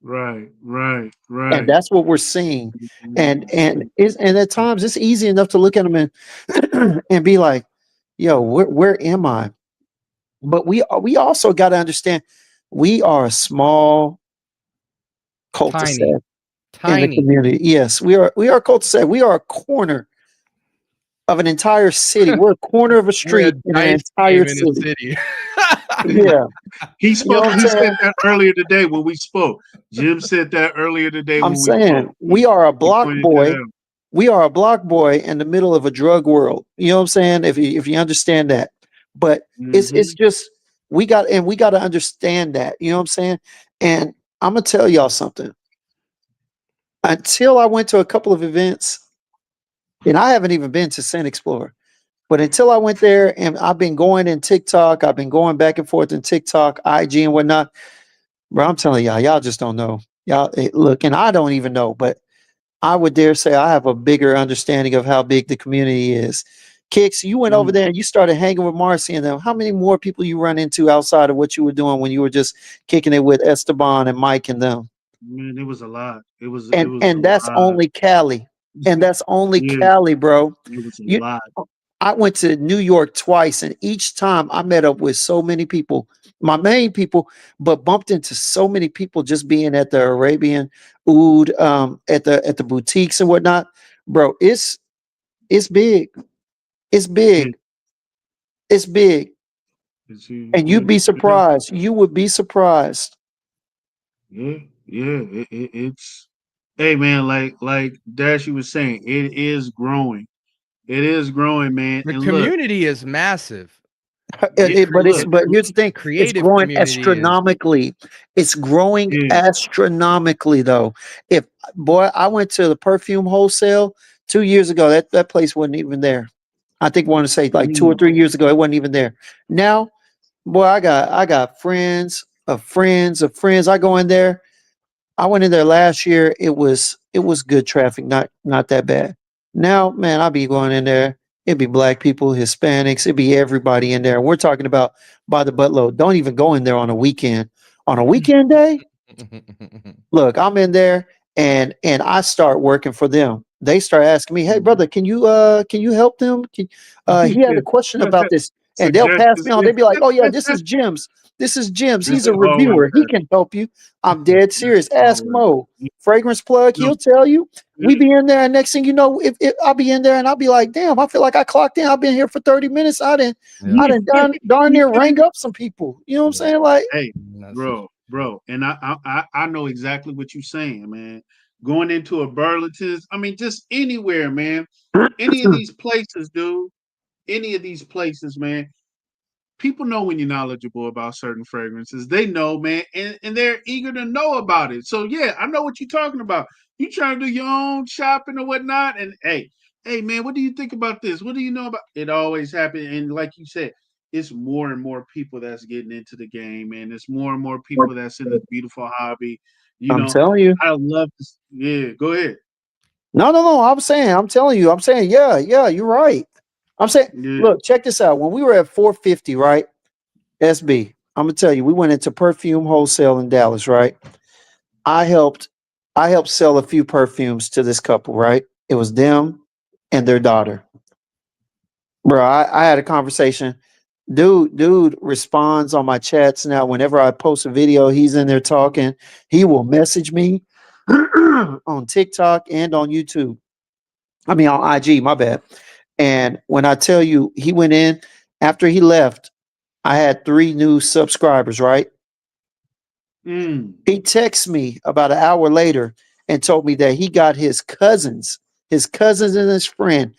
Right, right, and right. that's what we're seeing. And at times it's easy enough to look at them and and be like, "Yo, where am I?" But we also got to understand we are a small Tiny, cul-de-sac in the tiny. community. Yes, we are a cul-de-sac. We are a corner of an entire city. We're a corner of a We're a street in an dice entire game in a city. city. Yeah, He you know spoke. what I'm He said saying? that earlier today when we spoke. Jim said that earlier today I'm when we saying spoke. we are a He block pointed that boy. out. We are a block boy in the middle of a drug world. You know what I'm saying? If you understand that, but it's Hmm. just we got to understand that. You know what I'm saying? And I'm gonna tell y'all something. Until I went to a couple of events, and I haven't even been to Sin Explorer, but until I went there, and I've been going in TikTok, I've been going back and forth in TikTok, IG, and whatnot. Bro, I'm telling y'all just don't know. Look, and I don't even know, but I would dare say I have a bigger understanding of how big the community is. Kix, you went over Mm. there and you started hanging with Marcy and them. How many more people you run into outside of what you were doing when you were just kicking it with Esteban and Mike and them? Man, it was a lot. It And was a and that's lot. only Cali. And that's only Yeah, Cali, bro. it was a You lot. I went to New York twice, and each time I met up with so many people, my main people, but bumped into so many people just being at the Arabian Oud, at the boutiques and whatnot. Bro, it's big. It's Yeah, big. It's big. And yeah, you'd be yeah, surprised. You would be surprised. yeah, yeah. It's hey man, like Dashy was saying, it is growing. It is growing, man. The And look, community is massive. look, But here's the thing, it's Creative growing community is astronomically. It's growing yeah, astronomically though. If boy, I went to the perfume wholesale 2 years ago. That place wasn't even there. I think I want to say like 2 or 3 years ago, it wasn't even there. Now, boy, I got friends of friends of friends. I go in there. I went in there last year. It was good traffic, not that bad. Now, man, I'll be going in there. It'd be black people, Hispanics, it'd be everybody in there. We're talking about by the buttload. Don't even go in there on a weekend. On a weekend day, look, I'm in there and I start working for them. They start asking me, "Hey, brother, can you help them? He had a question about this." And they'll pass suggestions. me on. They'll be like, "Oh yeah, this is Jim's. This is Jim's. He's a Always reviewer. He that. can help you." I'm dead serious. Ask Always. Mo. Fragrance plug. No, He'll tell you. We be in there, and next thing you know, if I'll be in there, and I'll be like, "Damn, I feel like I clocked in. I've been here for 30 minutes. I didn't, Yeah. I didn't darn near rang up some people. You know what I'm Yeah. saying? Like, hey, That's bro, and I know exactly what you're saying, man. Going into a Burlington's, I mean, just anywhere, man. Any of these places, dude. Any of these places, man. People know when you're knowledgeable about certain fragrances. They know, man, and they're eager to know about it. So yeah, I know what you're talking about. You trying to do your own shopping or whatnot, and hey, man, what do you think about this? What do you know about? It always happens, and like you said, it's more and more people that's getting into the game, man. It's more and more people that's in this beautiful hobby. You I'm know, telling you. I love this. Yeah, go ahead. No, no, no. I'm telling you. I'm saying, yeah, yeah, you're right. I'm saying, Yeah. look, check this out. When we were at 450, right? SB, I'm gonna tell you, we went into perfume wholesale in Dallas, right? I helped, I helped sell a few perfumes to this couple, right? It was them and their daughter. Bro, I had a conversation. Dude responds on my chats now. Whenever I post a video, he's in there talking. He will message me on TikTok and on YouTube. I mean on IG, my bad. And when I tell you he went in after he left, I had 3 new subscribers, right? Mm. He texted me about an hour later and told me that he got his cousins and his friend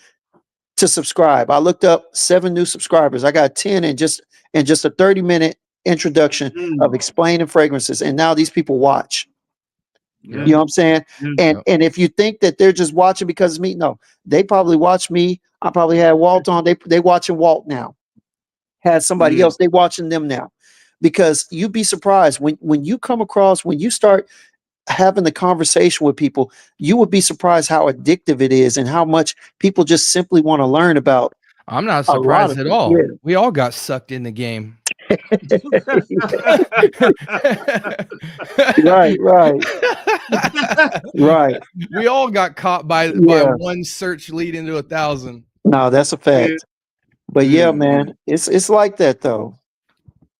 to subscribe. I looked up 7 new subscribers. I got 10 in just a 30-minute introduction of Mm. explaining fragrances. And now these people watch. Yeah. You yeah. know what I'm saying? Yeah. And if you think that they're just watching because of me, no, they probably watch me. I probably had Walt on. They watching Walt now. Had somebody Yeah. else. They watching them now. Because you'd be surprised when you come across when you start. having the conversation with people, you would be surprised how addictive it is and how much people just simply want to learn about I'm not a lot surprised of at things. all. We all got sucked in the game. Right, right, right. We all got caught by Yeah. one search leading to 1,000. No, that's a yeah, fact. But yeah, yeah, yeah, man, it's like that though.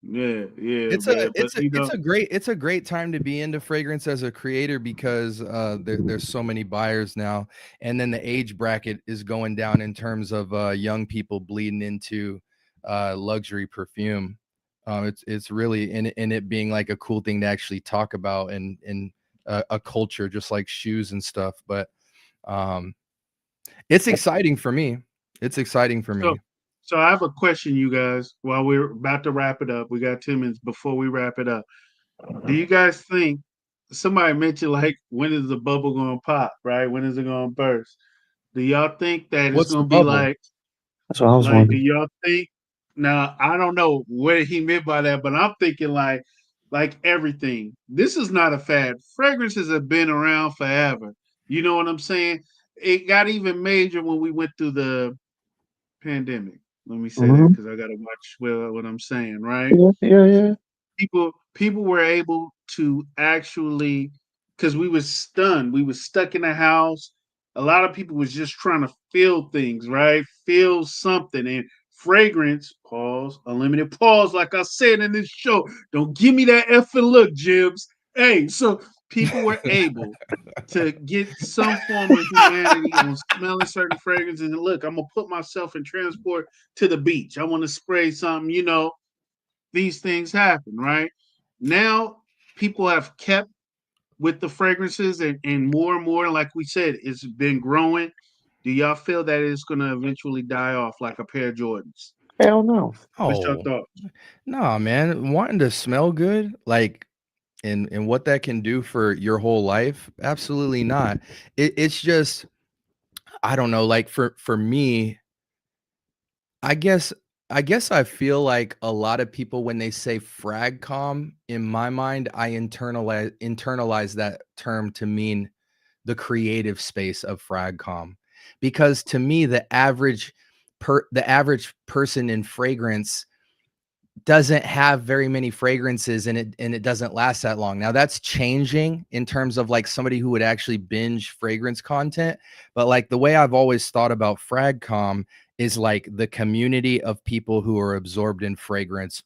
yeah, It's a man. But it's a it's a great time to be into fragrance as a creator because there's so many buyers now, and then the age bracket is going down in terms of young people bleeding into luxury perfume. It's really in it being like a cool thing to actually talk about and a culture just like shoes and stuff. But um, it's exciting for me. It's exciting for so me. so I have a question, you guys. While we're about to wrap it up, we got 2 minutes before we wrap it up. Do you guys think somebody mentioned like when is the bubble gonna pop, right? When is it gonna burst? Do y'all think that it's What's the gonna be bubble? That's what I was like do wondering. y'all think now I don't know what he meant by that, but I'm thinking like everything. This is not a fad. Fragrances have been around forever. You know what I'm saying? It got even major when we went through the pandemic. Let me say that Hmm. because I gotta watch what I'm saying, right? Yeah, yeah, yeah. People were able to actually because we was stunned, we was stuck in the house. A lot of people was just trying to feel things, right? Feel something. And fragrance, pause, unlimited pause, like I said in this show. Don't give me that effing look, Jibs. Hey, so people were able to get some form of humanity on smelling certain fragrances. And look, I'm gonna put myself in transport to the beach. I want to spray something, these things happen, right? Now people have kept with the fragrances and more, like we said, it's been growing. Do y'all feel that it's gonna eventually die off like a pair of Jordans? Hell no. What's your Oh, thoughts? no, man. Wanting to smell good, like and what that can do for your whole life, absolutely not. It's just I don't know, like for me, I guess I guess I feel like a lot of people when they say fragcom, in my mind, I internalize that term to mean the creative space of fragcom. Because to me, the average person in fragrance doesn't have very many fragrances and it doesn't last that long. Now that's changing in terms of like somebody who would actually binge fragrance content, but like the way I've always thought about fragcom is like the community of people who are absorbed in fragrance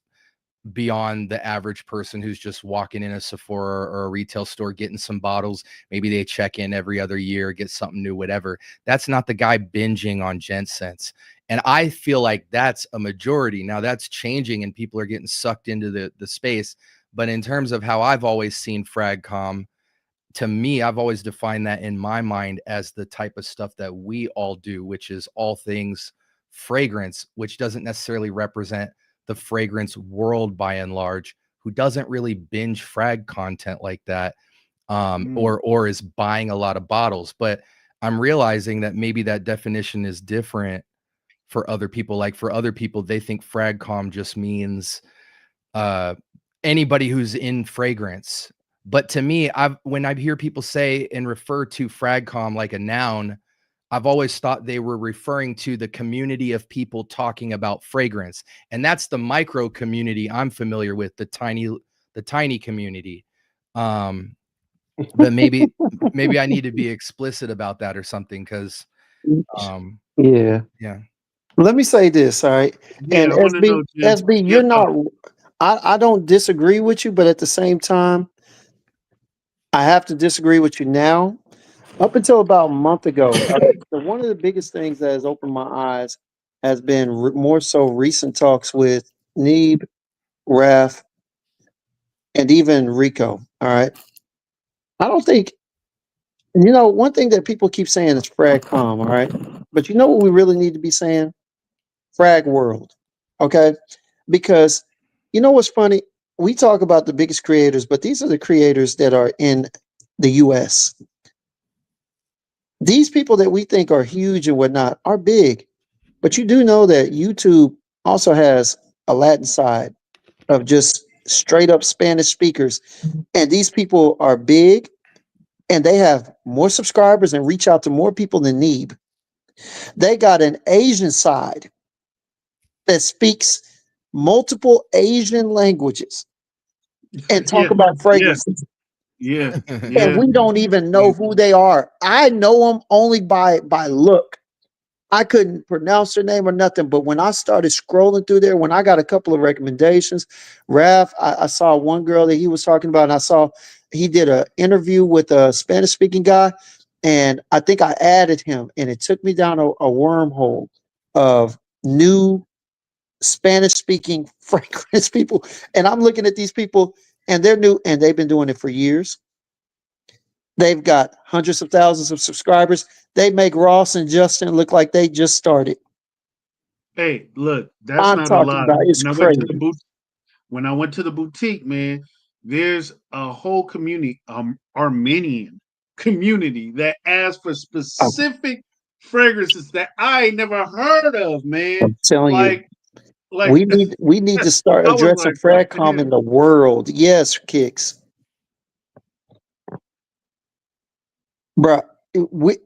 beyond the average person who's just walking in a Sephora or a retail store getting some bottles. Maybe they check in every other year, get something new, whatever. That's not the guy binging on Gensense. And I feel like that's a majority. Now that's changing and people are getting sucked into the space. But in terms of how I've always seen Fragcom, to me, I've always defined that in my mind as the type of stuff that we all do, which is all things fragrance, which doesn't necessarily represent the fragrance world by and large, who doesn't really binge frag content like that, Mm, or is buying a lot of bottles. But I'm realizing that maybe that definition is different for other people. Like for other people, they think fragcom just means uh anybody who's in fragrance. But to me, when I hear people say and refer to fragcom like a noun, I've always thought they were referring to the community of people talking about fragrance. And that's the micro community I'm familiar with, the tiny community. Um, but maybe I need to be explicit about that or something because um Yeah. yeah. Let me say this, all right. yeah, And I want to know, Jim, SB, your you're not. thoughts. I don't disagree with you, but at the same time, I have to disagree with you now. Up until about a month ago, so one of the biggest things that has opened my eyes has been more so recent talks with Neeb, Raf, and even Rico. All right. I don't think, one thing that people keep saying is frag com. All right. But you know what we really need to be saying? Frag world. Okay. Because you know what's funny? We talk about the biggest creators, but these are the creators that are in the US. These people that we think are huge and whatnot are big. But you do know that YouTube also has a Latin side of just straight up Spanish speakers. And these people are big. and they have more subscribers and reach out to more people than Neeb. They got an Asian side that speaks multiple Asian languages and talk Yeah, about yeah, fragrances. yeah, And yeah, we don't even know yeah. who they are. I know them only by look. I couldn't pronounce their name or nothing, but when I started scrolling through there, when I got a couple of recommendations, Raf, I saw one girl that he was talking about, and I saw he did an interview with a Spanish speaking guy, and I think I added him, and it took me down a wormhole of new Spanish speaking fragrance people. And I'm looking at these people, and they're new, and they've been doing it for years. They've got hundreds of thousands of subscribers. They make Ross and Justin look like they just started. Hey, look, that's I'm not a talking lie. about it's When I went to the crazy. when I went to the boutique, man, there's a whole community, Armenian community that asks for I'm, specific fragrances that I ain't never heard of, man. I'm telling you, Like, like we need to start I was addressing like, what the fragcom in hell? the world. Yes, Kicks, bro. We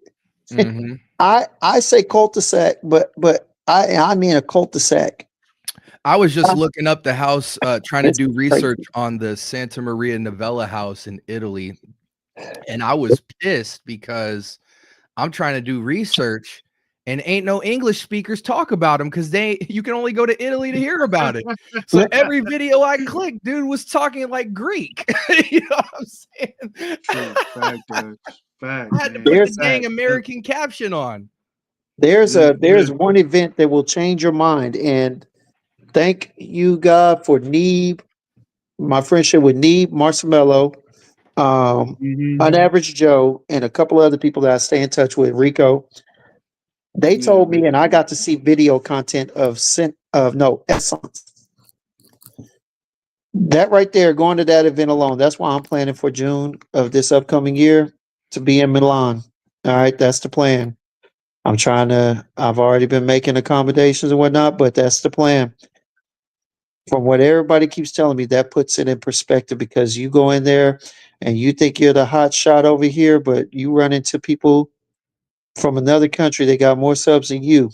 Hmm. I say cul-de-sac, but I mean a cul-de-sac. I was just looking up the house, trying to It's do crazy. research on the Santa Maria Novella house in Italy, and I was pissed because I'm trying to do research and ain't no English speakers talk about them because you can only go to Italy to hear about it. So every video I clicked, dude was talking like Greek. You know what I'm saying? True, fact, fact, I had to man, put the There's dang fact. American caption on. there's one event that will change your mind, and thank you God for Neeb, my friendship with Neeb, Marcimello, Mm-hmm. An Average Joe, and a couple other people that I stay in touch with, Rico. They Yeah, told me, and I got to see video content of no Essence. That right there, going to that event alone. That's why I'm planning for June of this upcoming year to be in Milan. All right, that's the plan. I've already been making accommodations and whatnot, but that's the plan. From what everybody keeps telling me, that puts it in perspective because you go in there and you think you're the hot shot over here, but you run into people from another country that got more subs than you.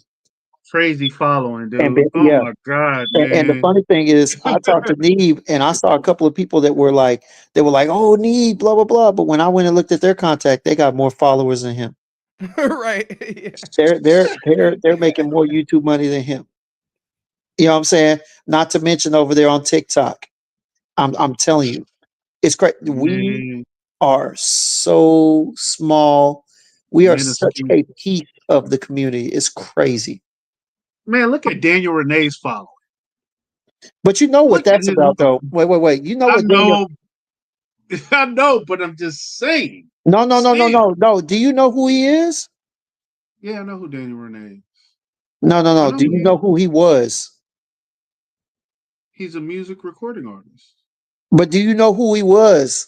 crazy following, And dude. Oh yeah, my god, and the man. funny thing is, I talked to Neve, and I saw a couple of people that were like, "Oh, Neve, blah blah blah." But when I went and looked at their contact, they got more followers than him. Right. Yeah. They're making more YouTube money than him. You know what I'm saying? Not to mention over there on TikTok. I'm telling you, it's great. We Man, are so small. We are such minuscule. a piece of the community. It's crazy. Man, look at Daniel Renee's following. But you know what Look at that's his. about, though. Wait. You know I what Daniel? know, I know, but I'm just saying. Still, No. Do you know who he is? yeah, I know who Daniel Renee. I No. know Do you who know who he was? he's a music recording artist. But do you know who he was?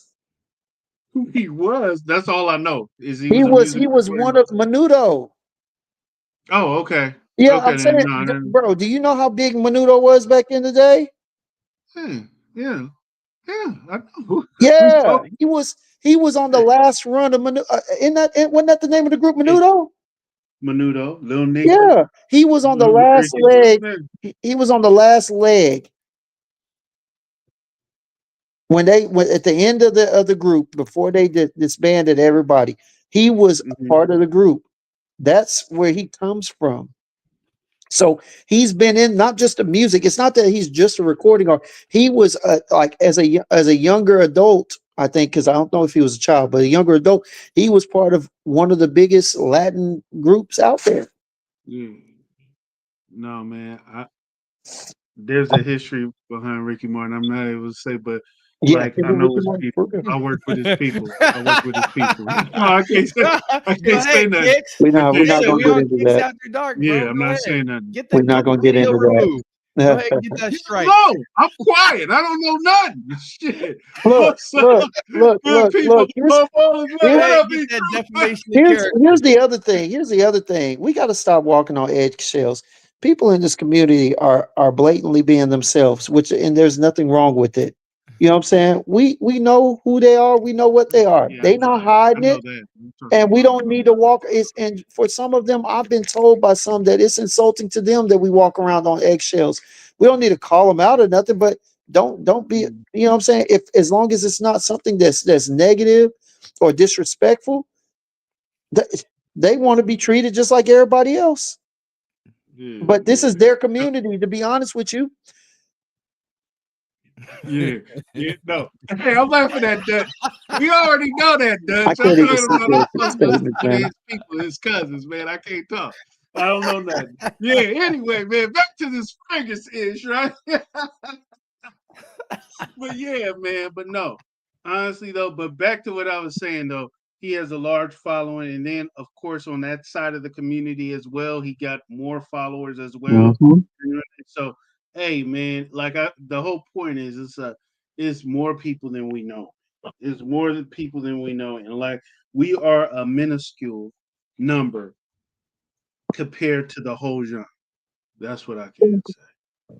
Who he was? That's all I know. Is he He was a was music he was recording one of artist. Menudo. Oh, okay, Yeah, okay I'm then. saying, No, then, bro. Do you know how big Menudo was back in the day? yeah, yeah, yeah. I know who we Yeah, talk. he was on the last run of Menudo. Wasn't that the name of the group, Hey, Menudo? Menudo, Lil Nicky, Yeah, he was on the Lil last Ricky. What's his leg. name? He was on the last leg when at the end of the group before they disbanded everybody. He was a Hmm. part of the group. That's where he comes from. So he's been in not just the music. It's not that he's just a recording artist. He was like as a younger adult, I think, because I don't know if he was a child, but a younger adult, he was part of one of the biggest Latin groups out there. Yeah. No, man. There's a history behind Ricky Martin. I'm not able to say, but Yeah, like him I and know Ricky his Martin, for people. real. I work with his people. I work with his people. No, I can't say. I Go can't say ahead, nothing. Kix. I We're can't not Yeah, say gonna we get on nothing. into Kix that. After Dark, Yeah, bro. I'm Go not ahead. saying nothing. We're Get not the gonna get video into removed. Go that. ahead and get that strike. No, I'm quiet. I don't know nothing. Shit. look, What's up, good people? look. Here's Go here's What ahead up, and get people? that defamation of here's character. the other thing. Here's the other thing. We got to stop walking on eggshells. People in this community are blatantly being themselves, which and there's nothing wrong with it. You know what I'm saying? We know who they are. We know what they are. Yeah, I They know not that. I hiding know it. that. I'm talking And we about don't need to walk. It's, and for some of them, I've been told by some that it's insulting to them that we walk around on eggshells. We don't need to call them out or nothing, but don't be. mm, You know what I'm saying? If as long as it's not something that's negative or disrespectful, th- they want to be treated just like everybody else. yeah, But this yeah. is their community. To be honest with you, Yeah, yeah, no. Hey, I'm laughing at Dutch. We already know that, I Dutch. I'm can't even talking sit about there I'm with these talking about statements, one of man. his people, his cousins, man. I can't talk. I don't know nothing. Yeah, anyway, man, back to this Fergus ish, right? But yeah, man, but no. Honestly though, but back to what I was saying though, he has a large following, and then of course on that side of the community as well, he got more followers as well. Hmm. So hey man, like the whole point is it's more people than we know. It's more than people than we know. And like we are a minuscule number compared to the whole genre. That's what I can say.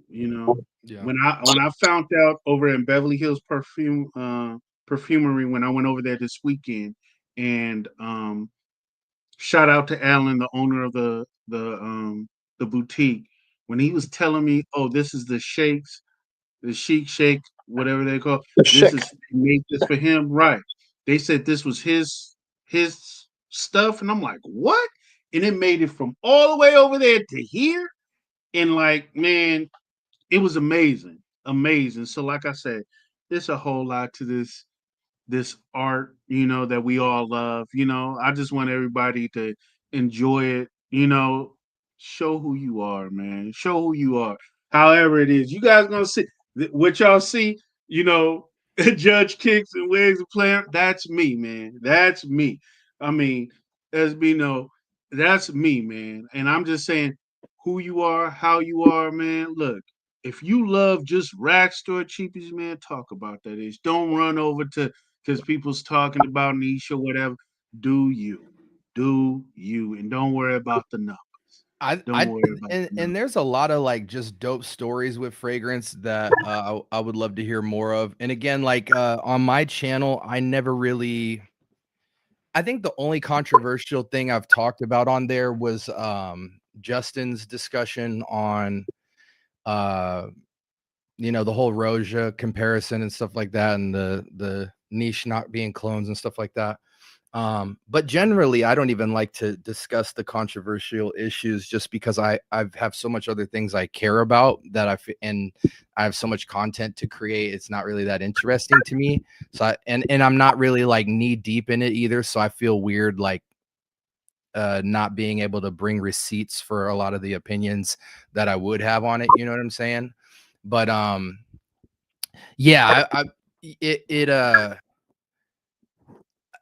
You know, Yeah. when I found out over in Beverly Hills perfumery when I went over there this weekend, and shout out to Alan, the owner of the boutique, when he was telling me, oh, this is the Chic Shake, whatever they call. The This shit. is they made this for him, right? They said this was his stuff, and I'm like, what? And it made it from all the way over there to here, and like, man, it was amazing, amazing. So, like I said, there's a whole lot to this art, that we all love. I just want everybody to enjoy it. Show who you are, man. Show who you are. However it is, you guys gonna see what y'all see. You know, Judge Kicks and Wigs and Player. That's me, man. That's me. I mean, as we know, that's me, man. And I'm just saying who you are, how you are, man. Look, if you love just rack store cheapies, man, talk about that. Is don't run over to because people's talking about niche or whatever. Do you, and don't worry about the numbers. Don't I worry about the and numbers. there's a lot of like just dope stories with fragrance that I would love to hear more of. And again, like on my channel, I never really I think the only controversial thing I've talked about on there was Justin's discussion on uh the whole Roja comparison and stuff like that, and the niche not being clones and stuff like that. But generally, I don't even like to discuss the controversial issues just because I have so much other things I care about that and I have so much content to create. It's not really that interesting to me. So and I'm not really like knee deep in it either. So I feel weird like not being able to bring receipts for a lot of the opinions that I would have on it. You know what I'm saying? But yeah, it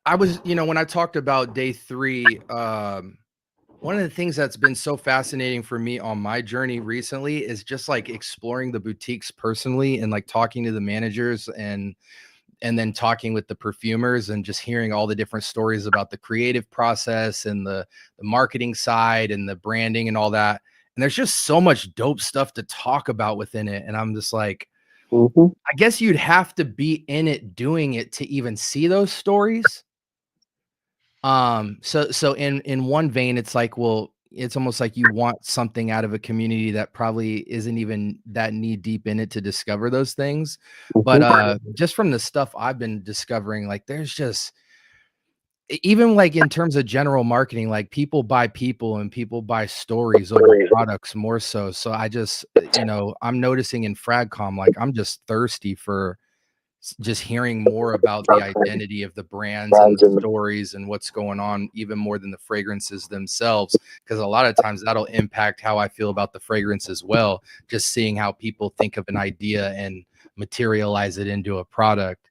I was, when I talked about day 3, one of the things that's been so fascinating for me on my journey recently is just like exploring the boutiques personally and like talking to the managers and then talking with the perfumers and just hearing all the different stories about the creative process and the marketing side and the branding and all that. And there's just so much dope stuff to talk about within it. And I'm just like, Hmm. I guess you'd have to be in it doing it to even see those stories. So in one vein, it's like, well, it's almost like you want something out of a community that probably isn't even that knee deep in it to discover those things. But just from the stuff I've been discovering, like there's just even like in terms of general marketing, like people buy people and people buy stories over products more so. So I just, I'm noticing in Fragcom, like I'm just thirsty for just hearing more about the identity of the brands and the stories and what's going on even more than the fragrances themselves, because a lot of times that'll impact how I feel about the fragrance as well, just seeing how people think of an idea and materialize it into a product.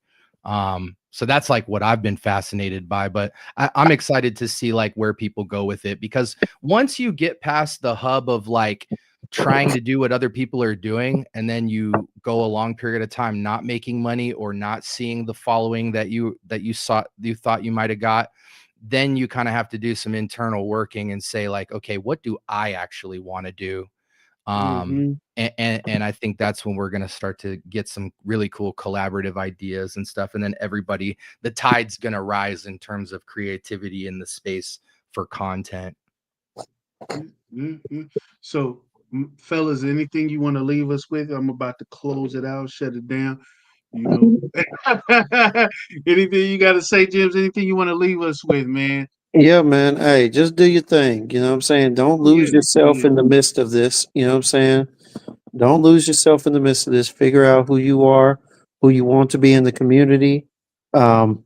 So that's like what I've been fascinated by, but I'm excited to see like where people go with it, because once you get past the hub of like trying to do what other people are doing, and then you go a long period of time not making money or not seeing the following that you thought you might have got, then you kind of have to do some internal working and say like, okay, what do I actually want to do? And I think that's when we're going to start to get some really cool collaborative ideas and stuff. And then the tide's going to rise in terms of creativity in the space for content. So, fellas, anything you want to leave us with? I'm about to close it out, shut it down. You know, anything you got to say, James? Anything you want to leave us with, man? Yeah, man. Hey, just do your thing. You know what I'm saying? Don't lose yourself in the midst of this. You know what I'm saying? Don't lose yourself in the midst of this. Figure out who you are, who you want to be in the community. Um,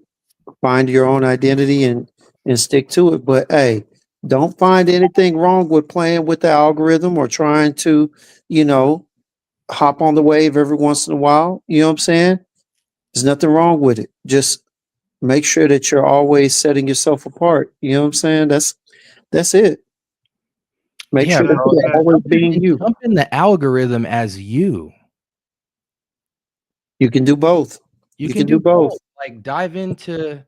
find your own identity and stick to it. But hey, don't find anything wrong with playing with the algorithm or trying to, you know, hop on the wave every once in a while. You know what I'm saying? There's nothing wrong with it. Just make sure that you're always setting yourself apart. You know what I'm saying? That's it. Make Yeah, sure that bro. you're always being you. Jump in the algorithm as you. You can do both. You can do both. Like dive into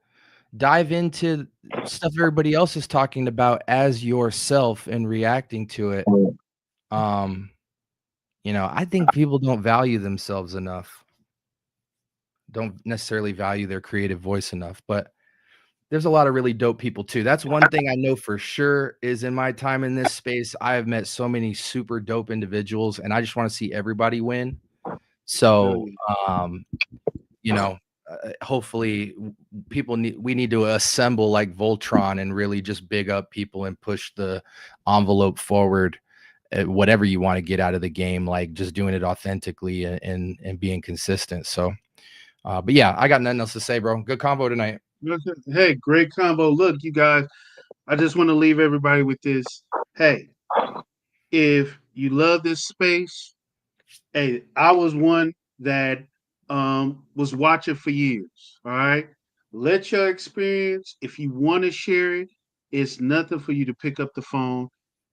stuff everybody else is talking about as yourself and reacting to it. You know, I think people don't value themselves enough. Don't necessarily value their creative voice enough, but there's a lot of really dope people too. That's one thing I know for sure is in my time in this space, I have met so many super dope individuals and I just want to see everybody win. So, you know, hopefully we need to assemble like Voltron and really just big up people and push the envelope forward at whatever you want to get out of the game, like just doing it authentically and being consistent. So, but yeah, I got nothing else to say, bro. Good combo tonight. Hey, great combo. Look, you guys, I just want to leave everybody with this. Hey, if you love this space, hey, I was one that was watching for years. All right. Let your experience, if you want to share it, it's nothing for you to pick up the phone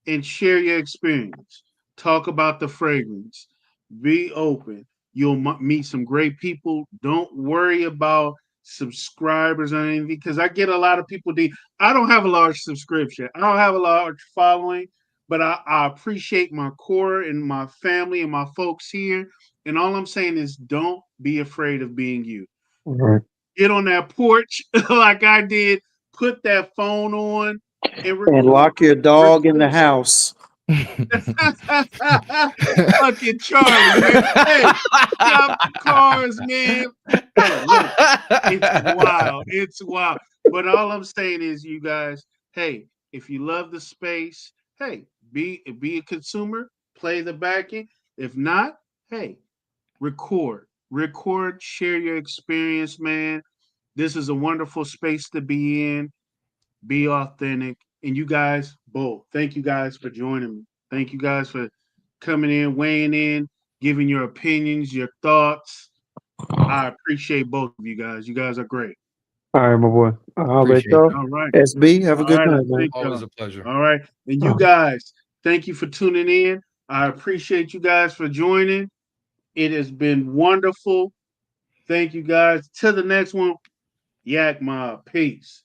and share your experience. Talk about the fragrance. Be open. You'll meet some great people. Don't worry about subscribers or anything because I get a lot of people. I don't have a large subscription. I don't have a large following, but I appreciate my core and my family and my folks here. And all I'm saying is don't be afraid of being you. Right. Get on that porch like I did, put that phone on and And record. lock your dog in the house. Fucking Charlie, man. Hey, stop the cars, man. Hey, look, it's wild. It's wild. But all I'm saying is, you guys, hey, if you love the space, hey, be a consumer, play the backing. If not, hey, record, share your experience, man. This is a wonderful space to be in. Be authentic. And you guys both, thank you guys for joining me. Thank you guys for coming in, weighing in, giving your opinions, your thoughts. I appreciate both of you guys. You guys are great. All right, my boy. I'll let Appreciate y'all. All right. SB, have a All good right. I night, man. thank Always y'all. a pleasure. All right. And you guys, thank you for tuning in. I appreciate you guys for joining. It has been wonderful. Thank you guys. Till the next one. Yak Mob. Peace.